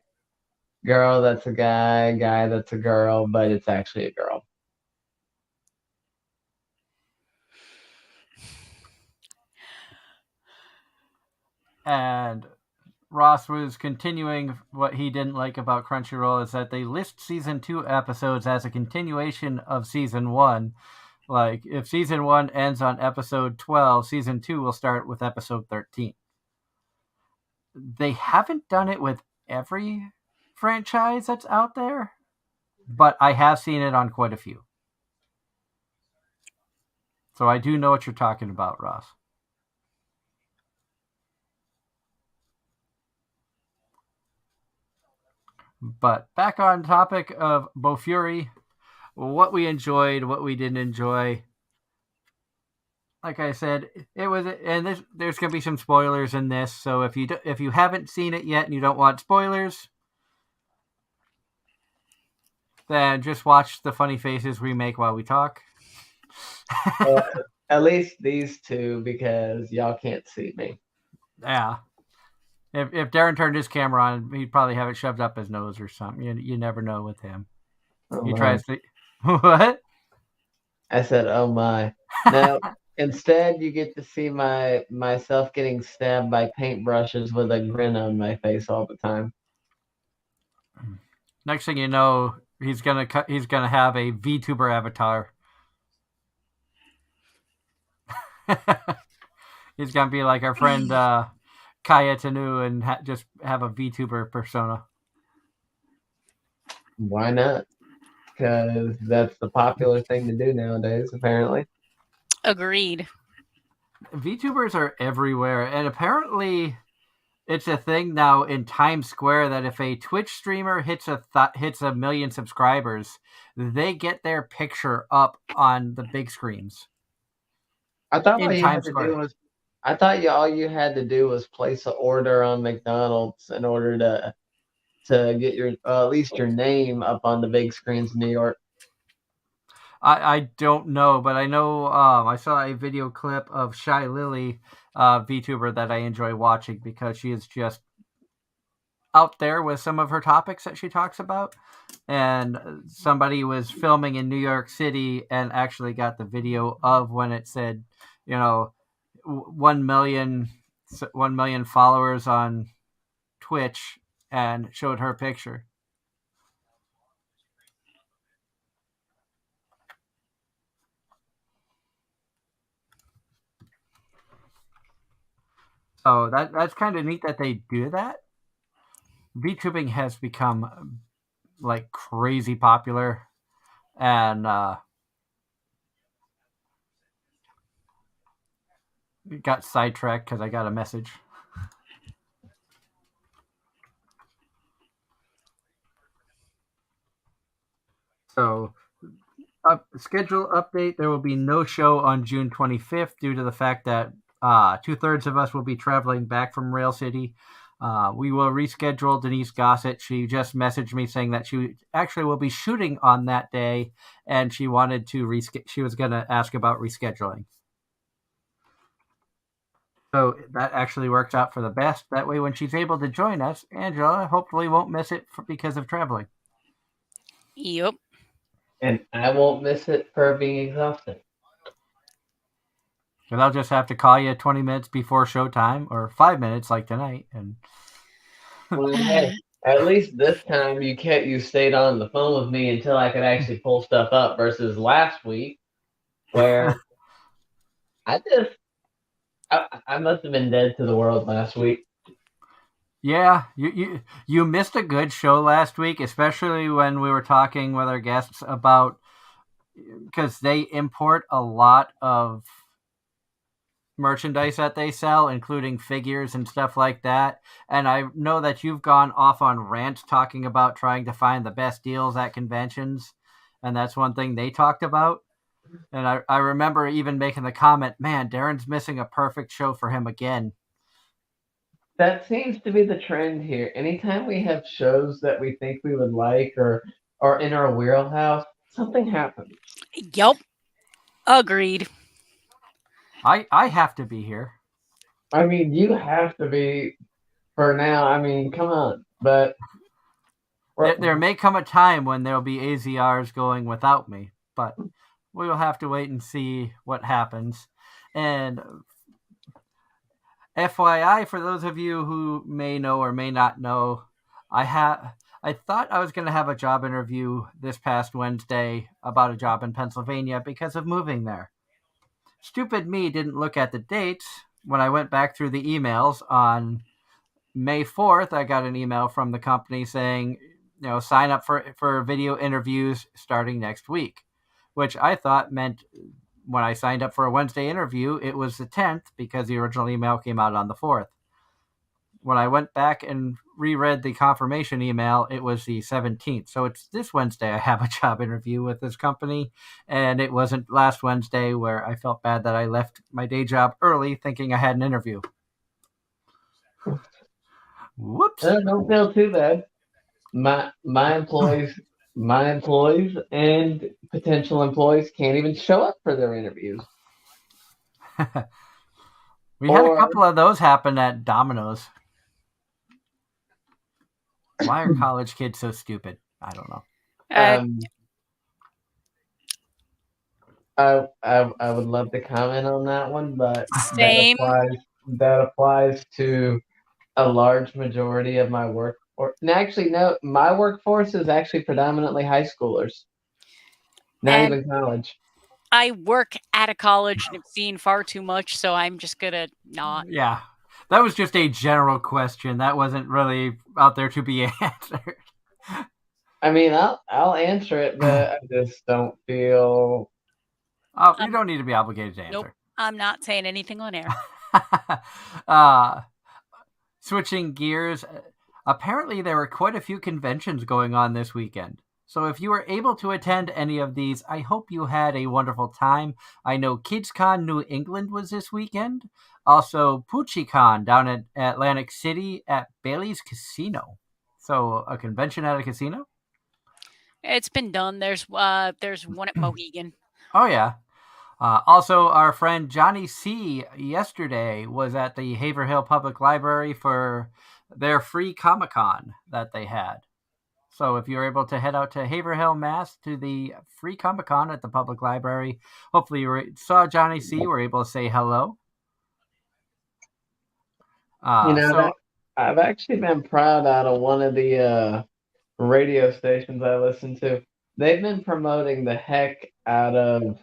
S2: girl that's a guy that's a girl, but it's actually a girl.
S1: And Ross was continuing what he didn't like about Crunchyroll is that they list season 2 episodes as a continuation of season 1. Like, if season 1 ends on episode 12, season 2 will start with episode 13. They haven't done it with every franchise that's out there, but I have seen it on quite a few. So I do know what you're talking about, Ross. But back on topic of Bofuri, what we enjoyed, what we didn't enjoy. Like I said, it was, and there's gonna be some spoilers in this. So if you haven't seen it yet and you don't want spoilers, then just watch the funny faces we make while we talk.
S2: At least these two, because y'all can't see me.
S1: Yeah. If Darren turned his camera on, he'd probably have it shoved up his nose or something. You never know with him.
S2: Oh
S1: He
S2: my.
S1: tries to. What?
S2: I said, "Oh my." No, instead you get to see myself getting stabbed by paintbrushes with a grin on my face all the time.
S1: Next thing you know, he's gonna have a VTuber avatar. He's gonna be like our friend Kaya Tanu and just have a VTuber persona.
S2: Why not? Because that's the popular thing to do nowadays, apparently.
S3: Agreed.
S1: VTubers are everywhere, and apparently it's a thing now in Times Square that if a Twitch streamer hits a million subscribers, they get their picture up on the big screens.
S2: I thought all
S1: in
S2: you
S1: Times
S2: had to
S1: Square.
S2: do was all you had to do was place an order on McDonald's in order to get your at least your name up on the big screens in New York.
S1: I don't know, but I know I saw a video clip of Shy Lily, VTuber that I enjoy watching because she is just out there with some of her topics that she talks about. And somebody was filming in New York City and actually got the video of when it said, 1 million followers on Twitch and showed her picture. So that's kind of neat that they do that. VTubing has become like crazy popular, and got sidetracked because I got a message. So, schedule update. There will be no show on June 25th due to the fact that 2/3 of us will be traveling back from Rail City. We will reschedule Denise Gossett. She just messaged me saying that she actually will be shooting on that day, and she wanted to she was going to ask about rescheduling. So that actually works out for the best. That way, when she's able to join us, Angela hopefully won't miss it because of traveling.
S3: Yep.
S2: And I won't miss it for being exhausted.
S1: And I'll just have to call you 20 minutes before showtime, or 5 minutes like tonight. And
S2: Well, hey, at least this time you stayed on the phone with me until I could actually pull stuff up versus last week where I must have been dead to the world last week.
S1: Yeah, you missed a good show last week, especially when we were talking with our guests about, because they import a lot of merchandise that they sell, including figures and stuff like that. And I know that you've gone off on rants talking about trying to find the best deals at conventions, and that's one thing they talked about. And I remember even making the comment, man, Darren's missing a perfect show for him again.
S2: That seems to be the trend here. Anytime we have shows that we think we would like or in our wheelhouse, something happens.
S3: Yep. Agreed.
S1: I have to be here.
S2: I mean, you have to be for now. I mean, come on. But
S1: There may come a time when there'll be AZRs going without me, but we will have to wait and see what happens. And FYI, for those of you who may know or may not know, I thought I was going to have a job interview this past Wednesday about a job in Pennsylvania because of moving there. Stupid me didn't look at the dates. When I went back through the emails on May 4th, I got an email from the company saying, sign up for video interviews starting next week, which I thought meant when I signed up for a Wednesday interview, it was the 10th because the original email came out on the 4th. When I went back and reread the confirmation email, it was the 17th. So it's this Wednesday I have a job interview with this company, and it wasn't last Wednesday where I felt bad that I left my day job early thinking I had an interview. Whoops.
S2: Don't feel too bad. My employees and potential employees can't even show up for their interviews.
S1: We had a couple of those happen at Domino's. Why are college kids so stupid? I don't know.
S2: I would love to comment on that one, but
S3: Same.
S2: that applies to a large majority of my work. Actually, no, my workforce is actually predominantly high schoolers, not even college.
S3: I work at a college and have seen far too much, so I'm just gonna not.
S1: Yeah, that was just a general question. That wasn't really out there to be answered.
S2: I mean, I'll answer it, but I just don't feel.
S1: Oh, you don't need to be obligated to answer.
S3: Nope, I'm not saying anything on air.
S1: Switching gears, apparently there were quite a few conventions going on this weekend. So if you were able to attend any of these, I hope you had a wonderful time. I know KidsCon New England was this weekend. Also, PoochieCon down at Atlantic City at Bailey's Casino. So a convention at a casino?
S3: It's been done. There's one at Mohegan.
S1: Oh, yeah. Also, our friend Johnny C. yesterday was at the Haverhill Public Library for their free Comic-Con that they had. So if you're able to head out to Haverhill, Mass. To the free Comic-Con at the public library, hopefully you saw Johnny C. Were able to say hello.
S2: I've actually been proud out of one of the radio stations I listen to. They've been promoting the heck out of,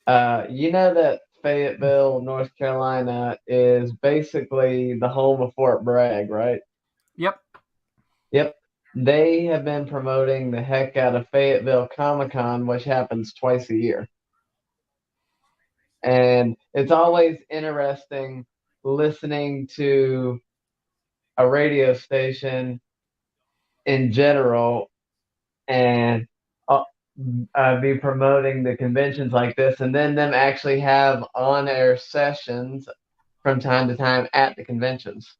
S2: that Fayetteville, North Carolina is basically the home of Fort Bragg, right?
S1: Yep.
S2: They have been promoting the heck out of Fayetteville Comic-Con, which happens twice a year. And it's always interesting listening to a radio station in general and be promoting the conventions like this, and then them actually have on-air sessions from time to time at the conventions.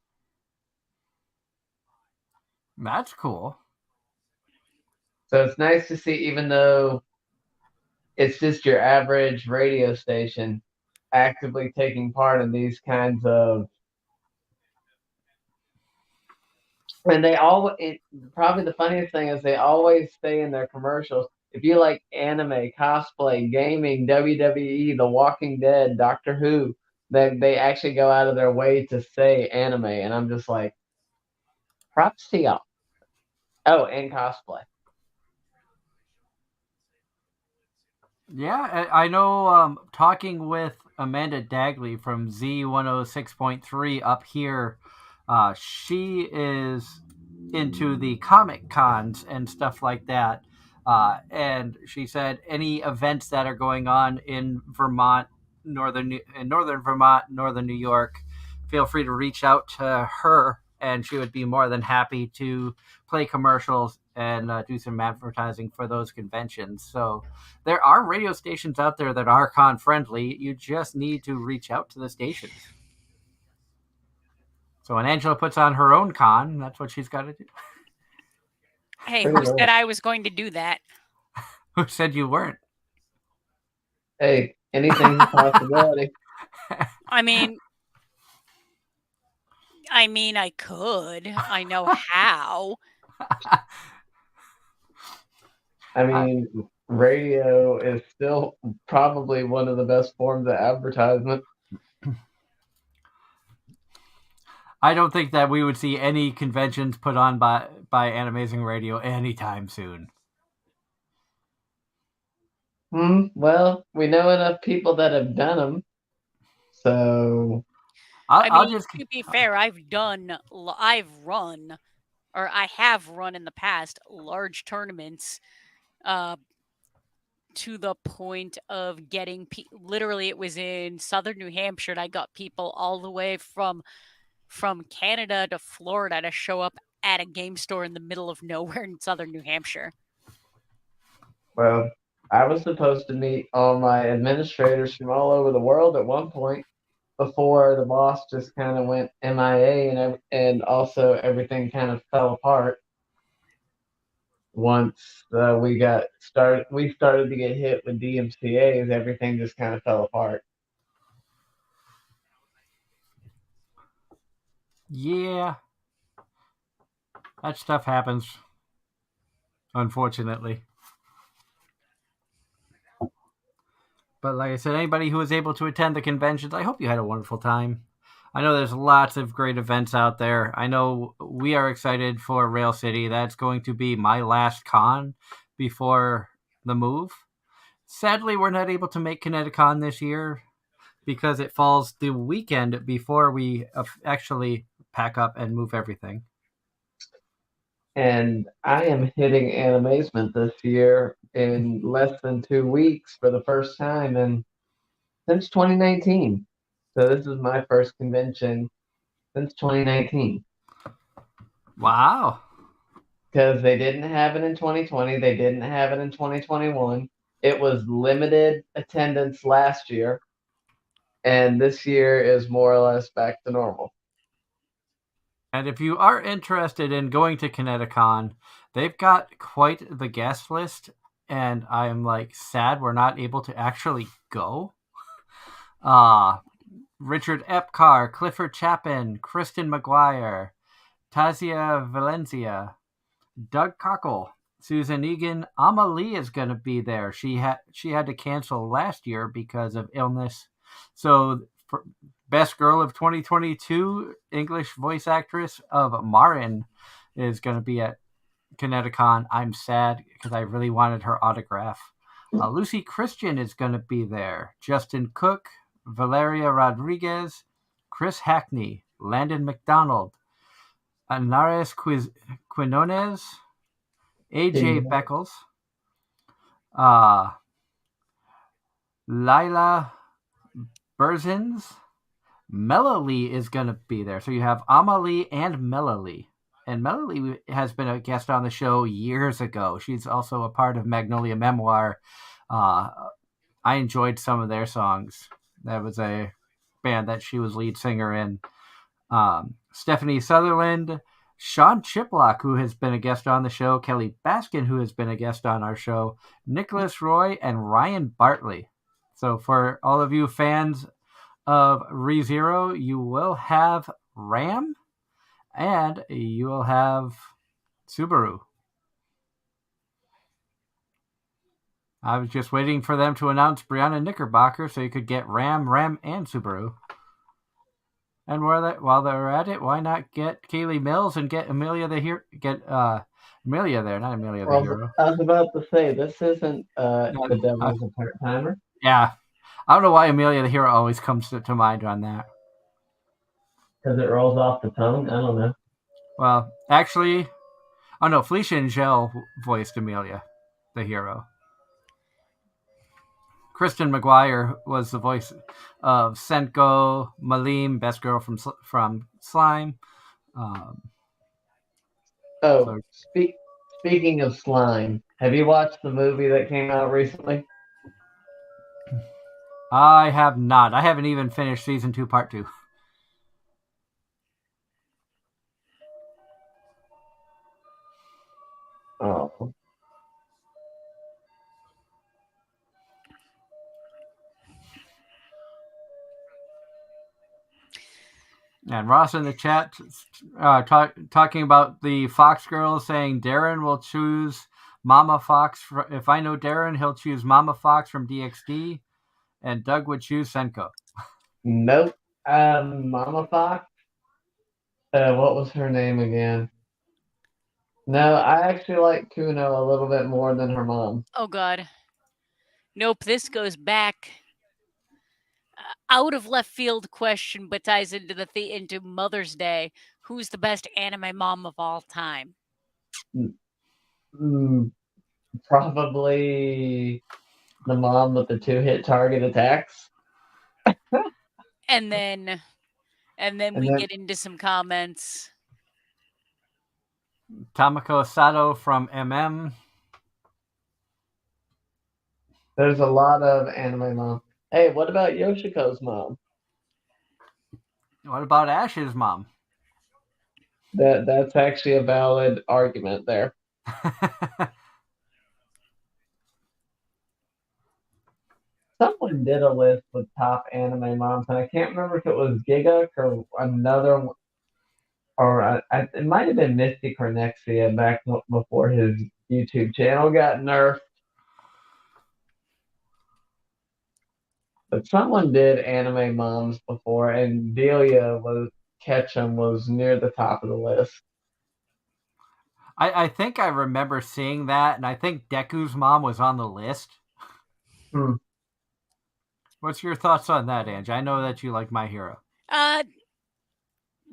S1: That's cool.
S2: So it's nice to see, even though it's just your average radio station, actively taking part in these kinds of. And they all, probably the funniest thing is they always say in their commercials, if you like anime, cosplay, gaming, WWE, The Walking Dead, Doctor Who, that they actually go out of their way to say anime. And I'm just like, props to y'all. Oh, and cosplay.
S1: Yeah, I know. Talking with Amanda Dagley from Z106.3 up here, she is into the comic cons and stuff like that. And she said any events that are going on in Vermont, northern Vermont, northern New York, feel free to reach out to her, and she would be more than happy to play commercials and do some advertising for those conventions. So there are radio stations out there that are con friendly. You just need to reach out to the stations. So when Angela puts on her own con, that's what she's got to do.
S3: Hey,
S2: Pretty
S3: who said
S2: much.
S3: I was going to do that?
S1: Who said you weren't?
S2: Hey, anything's a possibility.
S3: I mean, I could. I know how.
S2: I mean, radio is still probably one of the best forms of advertisement.
S1: I don't think that we would see any conventions put on by Anime-Zing Radio anytime soon.
S2: Well, we know enough people that have done them, so
S1: I'll just
S3: to be fair, I've run, or I have run in the past, large tournaments, to the point of getting literally, it was in southern New Hampshire, and I got people all the way from Canada to Florida to show up at a game store in the middle of nowhere in southern New Hampshire.
S2: well, I was supposed to meet all my administrators from all over the world at one point before the boss just kind of went MIA, and also everything kind of fell apart once we started to get hit with DMCA's. Everything just kind of fell apart.
S1: Yeah, that stuff happens, unfortunately. But like I said, anybody who was able to attend the conventions, I hope you had a wonderful time. I know there's lots of great events out there. I know we are excited for Rail City. That's going to be my last con before the move. Sadly, we're not able to make Kineticon this year because it falls the weekend before we actually pack up and move everything.
S2: And I am hitting Animazement this year in less than 2 weeks for the first time since 2019. So this is my first convention since 2019.
S1: Wow.
S2: Because they didn't have it in 2020, they didn't have it in 2021. It was limited attendance last year, and this year is more or less back to normal.
S1: And if you are interested in going to Kineticon, they've got quite the guest list, and I'm like sad we're not able to actually go. Richard Epcar, Clifford Chapin, Kristen McGuire, Tazia Valencia, Doug Cockle, Susan Egan, Amalie is going to be there. She had to cancel last year because of illness. So, best girl of 2022, English voice actress of Marin, is going to be at Kineticon. I'm sad because I really wanted her autograph. Lucy Christian is going to be there. Justin Cook, Valeria Rodriguez, Chris Hackney, Landon McDonald, Anares Quinones, AJ Beckles, Lila Berzins, Melanie is going to be there. So you have Amalie and Melanie. and Melody has been a guest on the show years ago. She's also a part of Magnolia Memoir. I enjoyed some of their songs. That was a band that she was lead singer in. Stephanie Sutherland, Sean Chiplock, who has been a guest on the show, Kelly Baskin, who has been a guest on our show, Nicholas Roy, and Ryan Bartley. So for all of you fans of ReZero, you will have Ram and you will have Subaru. I was just waiting for them to announce Brianna Knickerbocker so you could get Ram, and Subaru. And while they're at it, why not get Kaylee Mills and get Amelia the Hero? Get Amelia there, not Amelia the Hero.
S2: I was about to say, this isn't The Devil's a Part-Timer.
S1: Yeah. I don't know why Amelia the Hero always comes to mind on that.
S2: Because it rolls off the tongue? I don't know.
S1: Well, actually, oh no, Felicia Angel voiced Amelia the Hero. Kristen McGuire was the voice of Senko, Malim, best girl from Slime.
S2: Speaking of Slime, have you watched the movie that came out recently?
S1: I have not. I haven't even finished season 2, part 2.
S2: Oh.
S1: And Ross in the chat talking about the Fox girls saying Darren will choose Mama Fox. If I know Darren, he'll choose Mama Fox from DxD, and Doug would choose Senko.
S2: Nope. Mama Fox? What was her name again? No, I actually like Kuno a little bit more than her mom.
S3: Oh, God. Nope, this goes back out of left field question, but ties into into Mother's Day. Who's the best anime mom of all time?
S2: Probably the mom with the 2-hit target attacks.
S3: and then we get into some comments.
S1: Tamako Sato from MM.
S2: There's a lot of anime moms. Hey, what about Yoshiko's mom?
S1: What about Ash's mom?
S2: That's actually a valid argument there. Someone did a list with top anime moms, and I can't remember if it was Giga or another one, or it might have been Misty Cornexia back before his YouTube channel got nerfed. But someone did anime moms before, and Delia Ketchum was near the top of the list.
S1: I think I remember seeing that, and I think Deku's mom was on the list. What's your thoughts on that, Ange? I know that you like My Hero.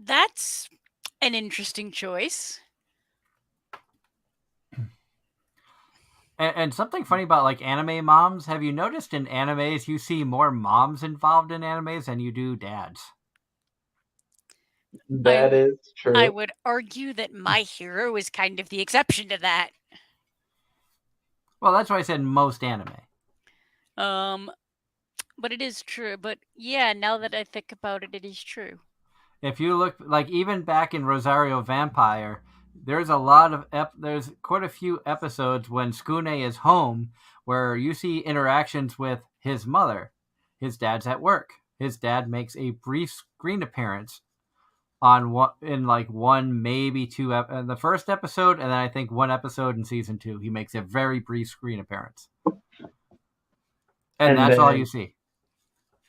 S3: That's an interesting choice.
S1: And something funny about like anime moms, have you noticed in animes you see more moms involved in animes than you do dads?
S2: That is true.
S3: I would argue that My Hero is kind of the exception to that.
S1: Well, that's why I said most anime.
S3: But it is true. But yeah, now that I think about it, it is true.
S1: If you look, like even back in Rosario Vampire, there's a lot of there's quite a few episodes when Skune is home where you see interactions with his mother. His dad's at work. His dad makes a brief screen appearance on one, maybe two in the first episode, and then I think one episode in season 2. He makes a very brief screen appearance, and that's all you see.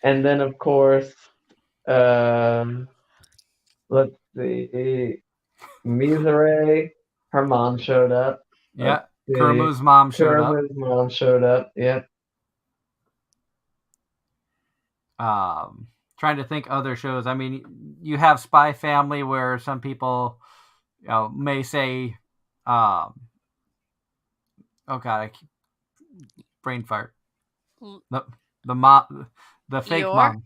S2: And then, of course, let's see, Mizure, her mom showed up.
S1: Yeah, Kurumu's mom showed up.
S2: Kurumu's mom showed up. Yep.
S1: Trying to think other shows. I mean, you have Spy Family, where some people, may say, oh God, brain fart. The mom, the fake mom.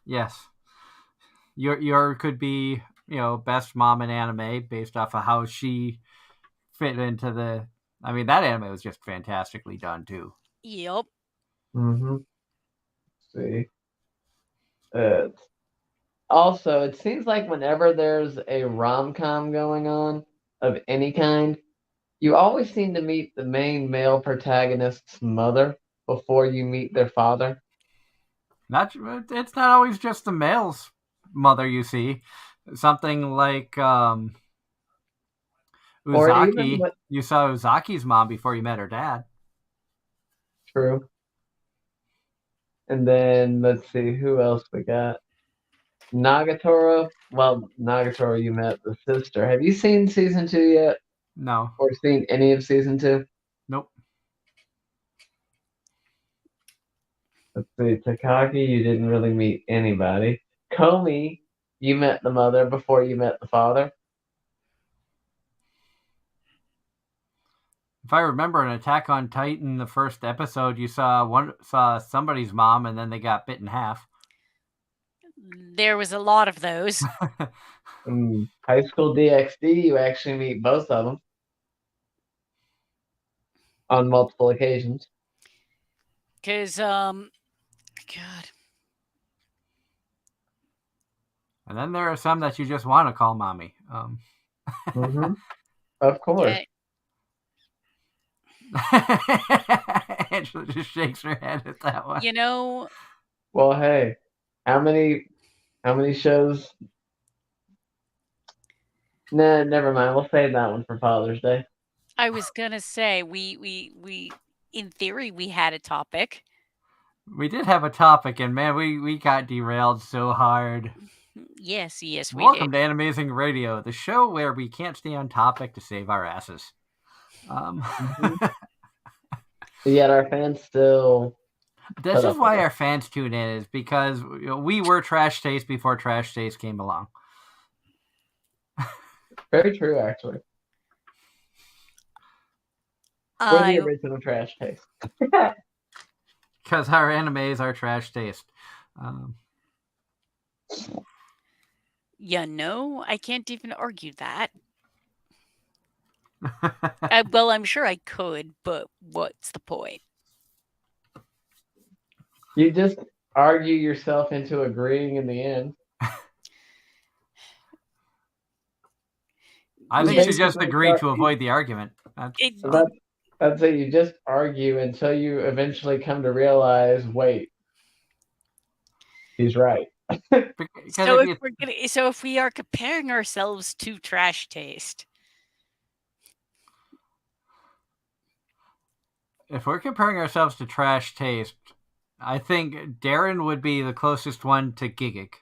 S1: Yes. Your could be best mom in anime based off of how she fit into the. I mean, that anime was just fantastically done too.
S3: Yep.
S2: Mm-hmm. See. Uh, Also, it seems like whenever there's a rom-com going on of any kind, you always seem to meet the main male protagonist's mother before you meet their father.
S1: It's not always just the male's mother you see. Something like
S2: Or even
S1: Uzaki.
S2: what
S1: You saw Uzaki's mom before you met her dad.
S2: true. And then let's see who else we got. Nagatoro. Well, Nagatoro, you met the sister. Have you seen season 2 yet?
S1: No.
S2: Or seen any of season 2?
S1: Nope.
S2: Let's see. Takagi, you didn't really meet anybody. Komi, you met the mother before you met the father.
S1: If I remember, in Attack on Titan, the first episode, you saw somebody's mom, and then they got bit in half.
S3: There was a lot of those.
S2: High School DxD, you actually meet both of them on multiple occasions.
S3: Because, God.
S1: And then there are some that you just want to call mommy.
S2: Mm-hmm. Of course.
S1: Angela just shakes her head at that one.
S3: You know,
S2: Well, hey, how many shows? Nah, never mind. We'll save that one for Father's Day.
S3: I was gonna say we in theory we had a topic.
S1: We did have a topic, and man, we got derailed so hard.
S3: Yes, we
S1: Welcome
S3: did.
S1: to Anime-Zing Radio, the show where we can't stay on topic to save our asses.
S2: Yet our fans still.
S1: This is why our fans tune in, is because we were Trash Taste before Trash Taste came along.
S2: Very true, actually. We're the original Trash Taste.
S1: Because our animes are Trash Taste.
S3: I can't even argue that. Well, I'm sure I could, but what's the point?
S2: You just argue yourself into agreeing in the end.
S1: I think you should just agree to avoid the argument.
S2: I'd say you just argue until you eventually come to realize, wait, he's right.
S3: So if we are comparing ourselves to Trash Taste,
S1: if we're comparing ourselves to Trash Taste, I think Darren would be the closest one to Giggik,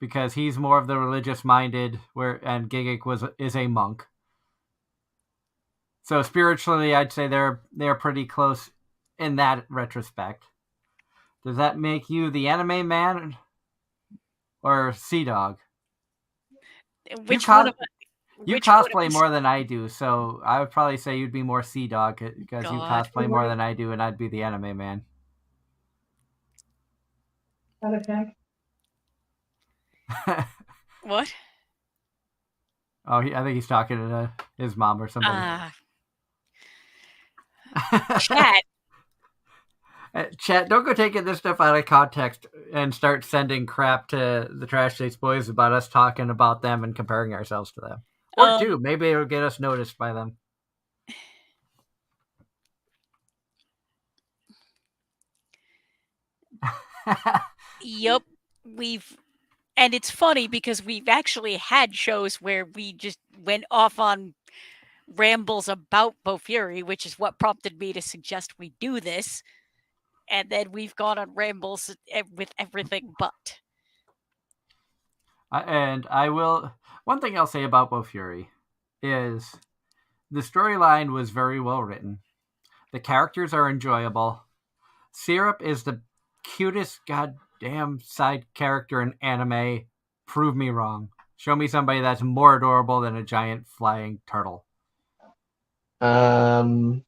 S1: because he's more of the religious minded, and Giggik is a monk. So spiritually, I'd say they're pretty close in that retrospect. Does that make you the anime man or Sea Dog?
S3: Which one of
S1: you cosplay more than I do, so I would probably say you'd be more Sea Dog, because you cosplay more than I do, and I'd be the anime man.
S2: Okay.
S3: What?
S1: Oh, I think he's talking to his mom or somebody.
S3: Chat.
S1: Chat, don't go taking this stuff out of context and start sending crap to the Trash Taste boys about us talking about them and comparing ourselves to them. Or two, maybe it'll get us noticed by them.
S3: Yep. And it's funny because we've actually had shows where we just went off on rambles about Bofuri, which is what prompted me to suggest we do this. And then we've gone on rambles with everything but.
S1: And I will. One thing I'll say about Bofuri is the storyline was very well written. The characters are enjoyable. Syrup is the cutest goddamn side character in anime. Prove me wrong. Show me somebody that's more adorable than a giant flying turtle.
S2: I'd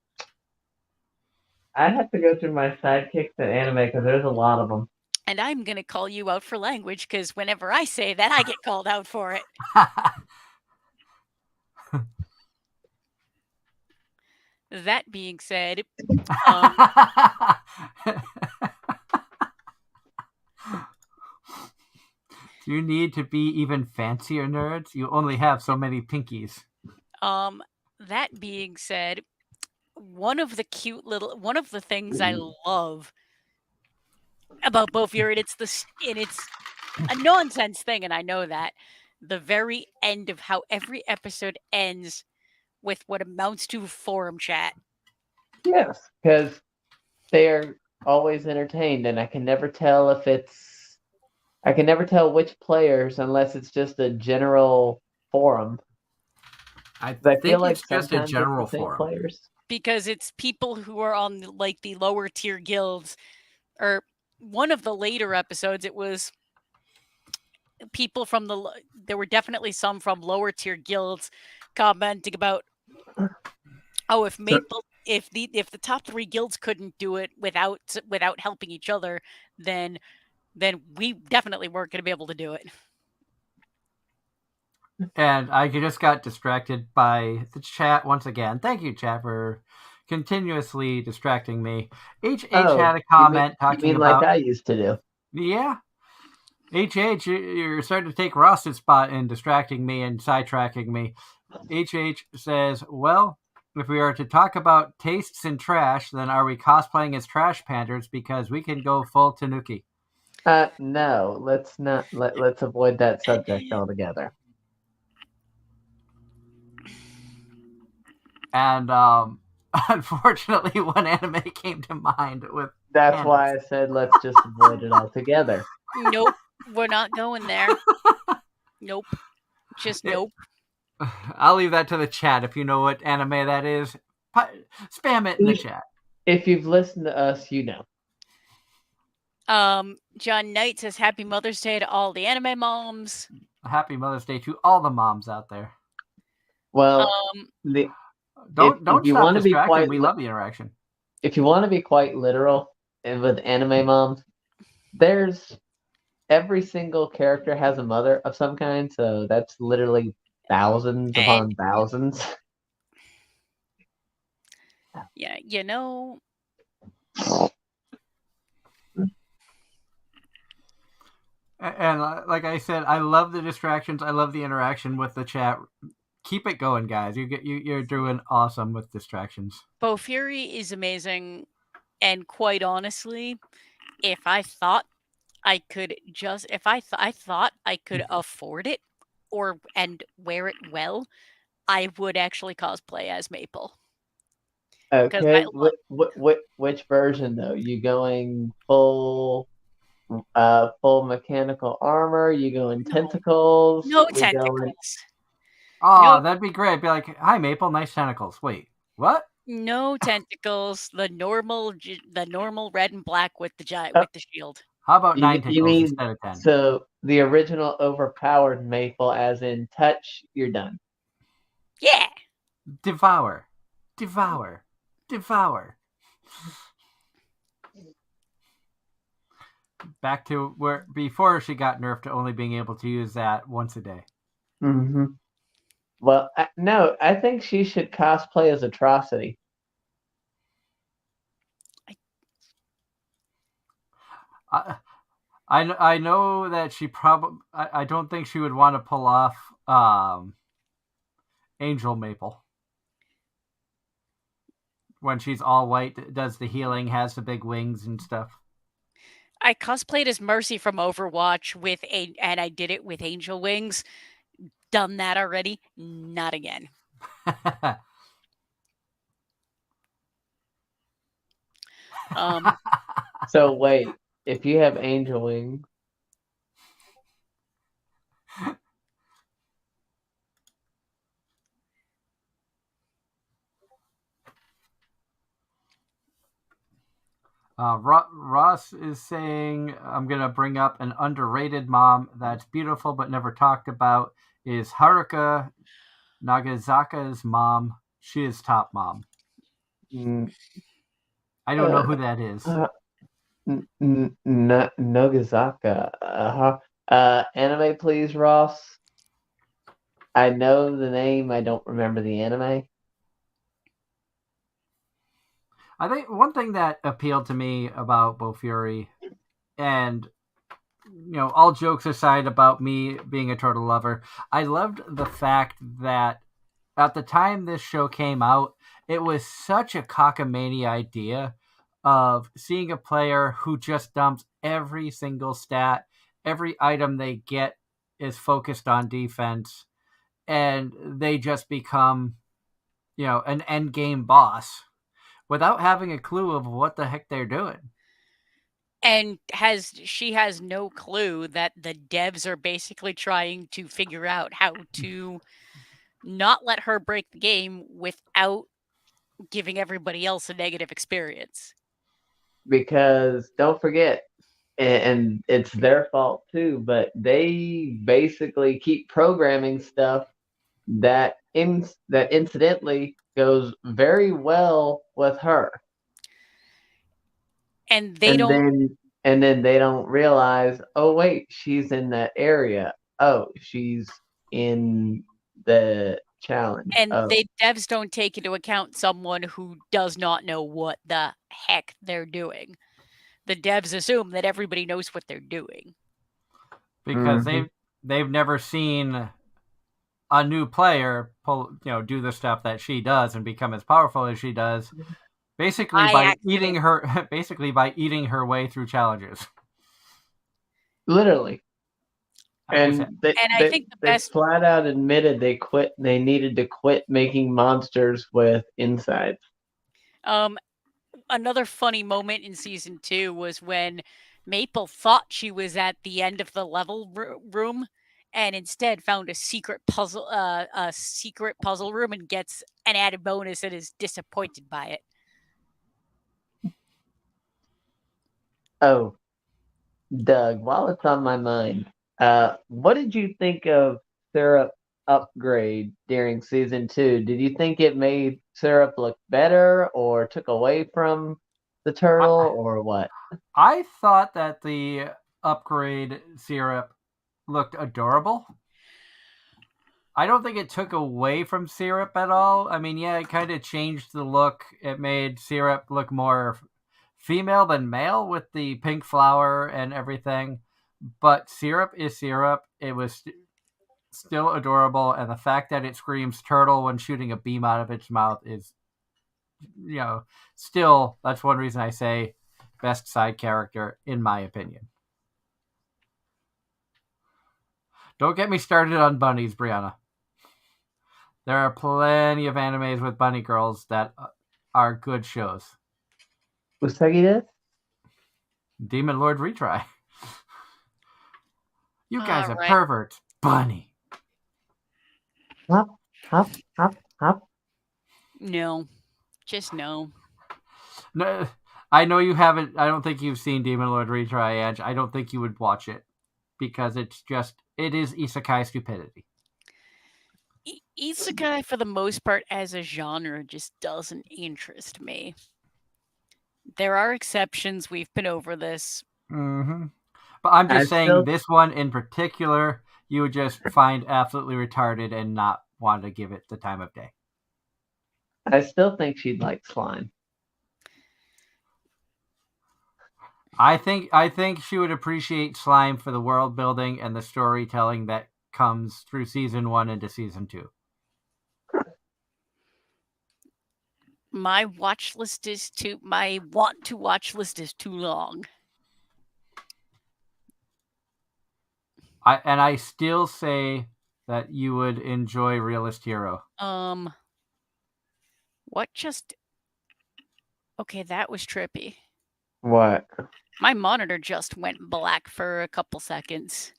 S2: have to go through my sidekicks in anime because there's a lot of them.
S3: And I'm going to call you out for language because whenever I say that, I get called out for it. That being said,
S1: Do you need to be even fancier, nerds? You only have so many pinkies.
S3: that being said, one of the things I love about Bofuri, it's a nonsense thing, and I know that. The very end of how every episode ends with what amounts to forum chat.
S2: Yes, because they're always entertained, and I can never tell which players unless it's just a general forum.
S1: I
S2: I feel
S1: think
S2: like
S1: it's just a
S2: sometimes it's
S1: general
S2: the same
S1: forum.
S2: players.
S3: Because it's people who are on like the lower tier guilds, or one of the later episodes, it was people from there were definitely some from lower tier guilds commenting about, oh, if Maple, if the top 3 guilds couldn't do it without helping each other, then we definitely weren't going to be able to do it.
S1: And I just got distracted by the chat once again. Thank you, chat, for continuously distracting me. HH had a comment talking
S2: you mean
S1: about,
S2: like I used to do.
S1: Yeah. HH, you're starting to take Ross's spot in distracting me and sidetracking me. HH says, well, if we are to talk about tastes in trash, then are we cosplaying as trash panders because we can go full Tanuki?
S2: No, let's not. Let's avoid that subject altogether.
S1: And unfortunately, one anime came to mind with.
S2: That's why I said let's just avoid it altogether.
S3: Nope, we're not going there. Nope, just nope.
S1: I'll leave that to the chat. If you know what anime that is, spam it in the chat.
S2: If you've listened to us, you know.
S3: John Knight says, "Happy Mother's Day to all the anime moms."
S1: Happy Mother's Day to all the moms out there.
S2: Well,
S1: don't stop distracting. We love the interaction.
S2: If you want to be quite literal with anime moms, there's every single character has a mother of some kind, so that's literally thousands upon thousands.
S3: Yeah, you know.
S1: And like I said, I love the distractions. I love the interaction with the chat. Keep it going, guys. You're doing awesome with distractions.
S3: Bofuri is amazing, and quite honestly, if I thought I could afford it and wear it well, I would actually cosplay as Maple.
S2: Okay, which version though? You going full mechanical armor? You going tentacles?
S3: No tentacles.
S1: Oh, that'd be great. Be like, hi Maple, nice tentacles. Wait, what?
S3: No tentacles. The normal red and black with the shield.
S1: How about 9 tentacles instead of 10?
S2: So the original overpowered Maple, as in touch, you're done.
S3: Yeah.
S1: Devour. Back to where before she got nerfed to only being able to use that once a day.
S2: Mm-hmm. Well, no, I think she should cosplay as Atrocity.
S1: I know that she probably. I don't think she would want to pull off Angel Maple when she's all white, does the healing, has the big wings and stuff.
S3: I cosplayed as Mercy from Overwatch and I did it with angel wings. Done that already. Not again.
S2: So wait, if you have angel wings.
S1: Ross is saying, I'm going to bring up an underrated mom that's beautiful but never talked about is Haruka Nagasaka's mom. She is top mom. I don't know who that is.
S2: Nogazaka. Anime, please, Ross. I know the name. I don't remember the anime.
S1: I think one thing that appealed to me about Bofuri, and all jokes aside about me being a turtle lover, I loved the fact that at the time this show came out, it was such a cockamamie idea of seeing a player who just dumps every single stat, every item they get is focused on defense, and they just become, an end game boss without having a clue of what the heck they're doing.
S3: And she has no clue that the devs are basically trying to figure out how to not let her break the game without giving everybody else a negative experience.
S2: Because don't forget, and it's their fault too, but they basically keep programming stuff that incidentally goes very well with her.
S3: And they don't
S2: And then they don't realize, oh wait, she's in that area. Oh, she's in the challenge.
S3: and
S2: Oh.
S3: the devs don't take into account someone who does not know what the heck they're doing. The devs assume that everybody knows what they're doing.
S1: Because they've never seen a new player do the stuff that she does and become as powerful as she does, basically by eating her way through challenges.
S2: Literally.
S3: I think the best
S2: flat out admitted they needed to quit making monsters with insides.
S3: Another funny moment in season 2 was when Maple thought she was at the end of the level room and instead found a secret puzzle room and gets an added bonus and is disappointed by it.
S2: Oh, Doug, while it's on my mind, what did you think of Syrup upgrade during season 2? Did you think it made Syrup look better or took away from the turtle or what?
S1: I thought that the upgrade Syrup looked adorable. I don't think it took away from Syrup at all. I mean, yeah, it kind of changed the look. It made Syrup look more female than male with the pink flower and everything. But Syrup is Syrup. It was still adorable, and the fact that it screams turtle when shooting a beam out of its mouth is, still, that's one reason I say best side character, in my opinion. Don't get me started on bunnies, Brianna. There are plenty of animes with bunny girls that are good shows.
S2: Usagi desu?
S1: Demon Lord Retry. You guys are perverts. Bunny.
S2: Hop, hop, hop, hop.
S3: No. Just no.
S1: No, I know you haven't. I don't think you've seen Demon Lord Retry, Edge. I don't think you would watch it because it is isekai stupidity.
S3: Isekai, for the most part, as a genre, just doesn't interest me. There are exceptions. We've been over this.
S1: Mm-hmm. But I'm just saying this one in particular, you would just find absolutely retarded and not want to give it the time of day.
S2: I still think she'd like slime.
S1: I think she would appreciate slime for the world building and the storytelling that comes through season 1 into season 2.
S3: My want to watch list is too long.
S1: I still say that you would enjoy Realist Hero.
S3: What just... Okay, that was trippy.
S2: What?
S3: My monitor just went black for a couple seconds.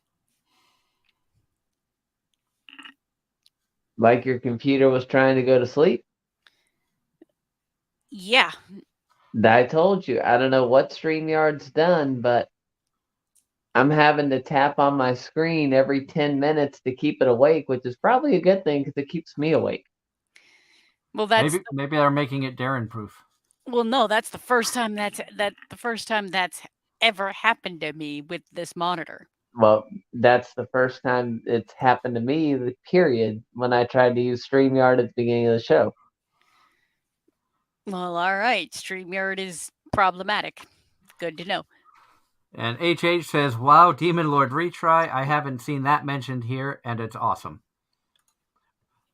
S2: Like your computer was trying to go to sleep?
S3: Yeah.
S2: I told you, I don't know what StreamYard's done, but I'm having to tap on my screen every 10 minutes to keep it awake, which is probably a good thing because it keeps me awake.
S3: Well, that's
S1: maybe they're making it Darren proof.
S3: Well, no, that's the first time that's ever happened to me with this monitor.
S2: Well, that's the first time it's happened to me, period, when I tried to use StreamYard at the beginning of the show.
S3: Well, all right. StreamYard is problematic. Good to know.
S1: And HH says, wow, Demon Lord retry. I haven't seen that mentioned here, and it's awesome.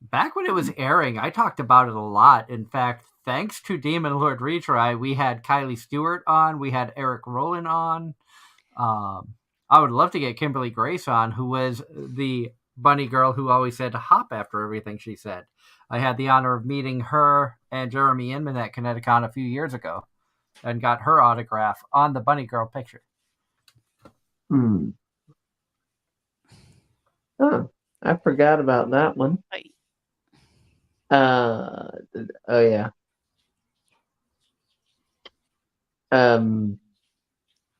S1: Back when it was airing, I talked about it a lot. In fact, thanks to Demon Lord retry, we had Kylie Stewart on. We had Eric Rowland on. I would love to get Kimberly Grace on, who was the bunny girl who always said to hop after everything she said. I had the honor of meeting her and Jeremy Inman at Kineticon a few years ago and got her autograph on the bunny girl picture.
S2: Oh, I forgot about that one. Oh yeah.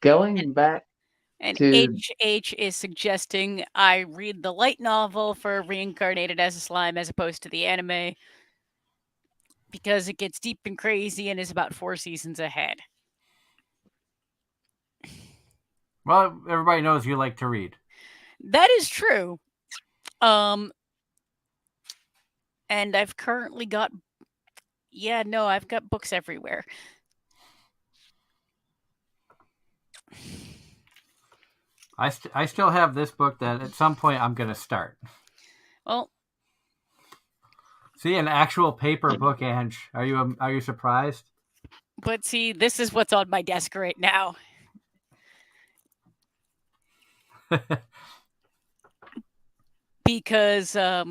S2: Going back
S3: and
S2: to
S3: HH is suggesting I read the light novel for Reincarnated as a Slime as opposed to the anime because it gets deep and crazy and is about 4 seasons ahead.
S1: Well, everybody knows you like to read.
S3: That is true. And I've currently got I've got books everywhere.
S1: I still have this book that at some point I'm going to start.
S3: Well,
S1: see, an actual paper book, Ange. Are you surprised?
S3: But see, this is what's on my desk right now. because I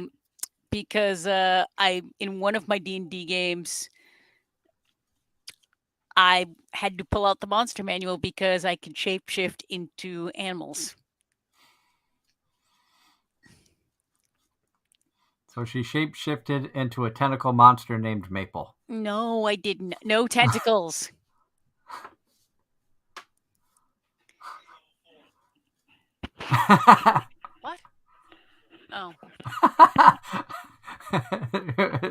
S3: in one of my D&D games I had to pull out the monster manual because I can shapeshift into animals.
S1: So she shapeshifted into a tentacle monster named Maple.
S3: No, I didn't. No tentacles. What? Oh.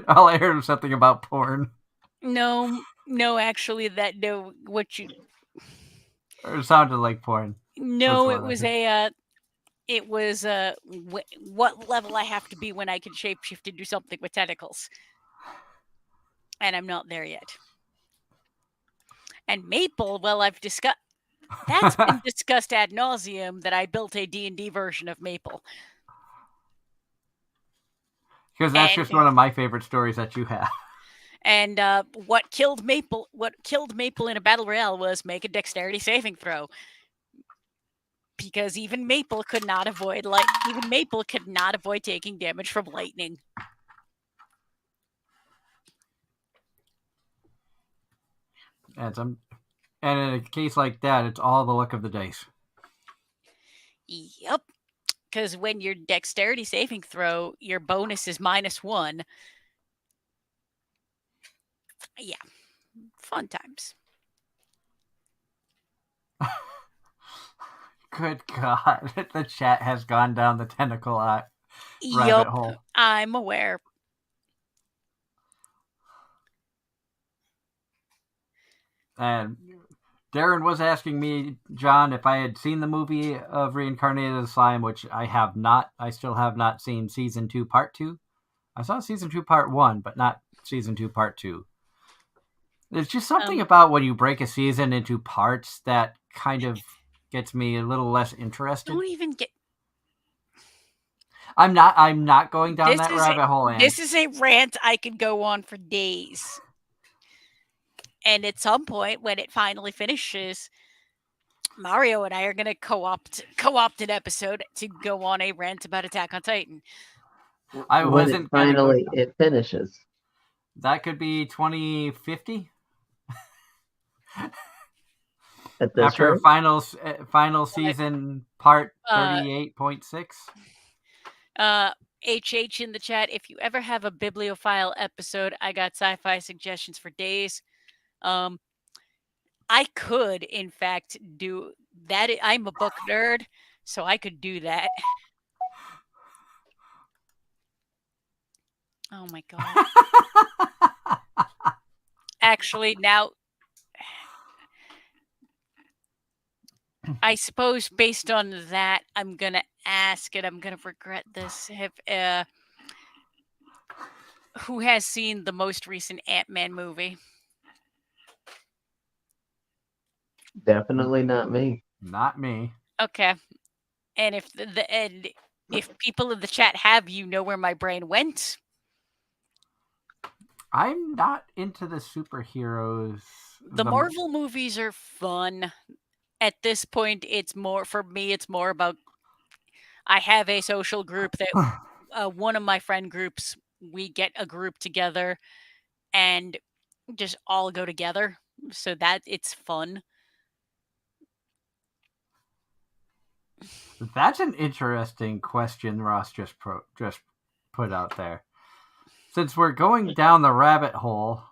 S1: All I heard was something about porn.
S3: No, actually, what you...
S1: It sounded like porn.
S3: No, it was what level I have to be when I can shapeshift and do something with tentacles. And I'm not there yet. And Maple, well, that's been discussed ad nauseum that I built a D&D version of Maple.
S1: Because that's just one of my favorite stories that you have.
S3: And what killed Maple in a battle royale was make a dexterity saving throw. Because even Maple could not avoid taking damage from lightning.
S1: And in a case like that, it's all the luck of the dice.
S3: Yep. Because when your dexterity saving throw, your bonus is -1. Yeah. Fun times.
S1: Good God. The chat has gone down the tentacle rabbit hole.
S3: I'm aware.
S1: And Darren was asking me, John, if I had seen the movie of Reincarnated as a Slime, which I have not. I still have not seen Season 2, Part 2. I saw Season 2, Part 1, but not Season 2, Part 2. There's just something about when you break a season into parts that kind of gets me a little less interested.
S3: Don't even get...
S1: I'm not going down that rabbit hole, Anne.
S3: This is a rant I could go on for days. And at some point, when it finally finishes, Mario and I are going to co-opt an episode to go on a rant about Attack on Titan.
S2: It finishes.
S1: That could be 2050.
S2: After
S1: final season, part 38.6.
S3: HH in the chat, if you ever have a bibliophile episode, I got sci-fi suggestions for days. I could, in fact, do that. I'm a book nerd, so I could do that. Oh my God. Actually, now I suppose based on that, I'm gonna ask, and I'm gonna regret this. Who has seen the most recent Ant-Man movie?
S2: Definitely not me.
S1: Not me.
S3: Okay, and if people in the chat have, you know where my brain went.
S1: I'm not into the superheroes.
S3: The Marvel movies are fun. At this point, it's more for me. It's more about I have a social group that one of my friend groups, we get a group together and just all go together so that it's fun.
S1: That's an interesting question Ross just put out there. Since we're going down the rabbit hole,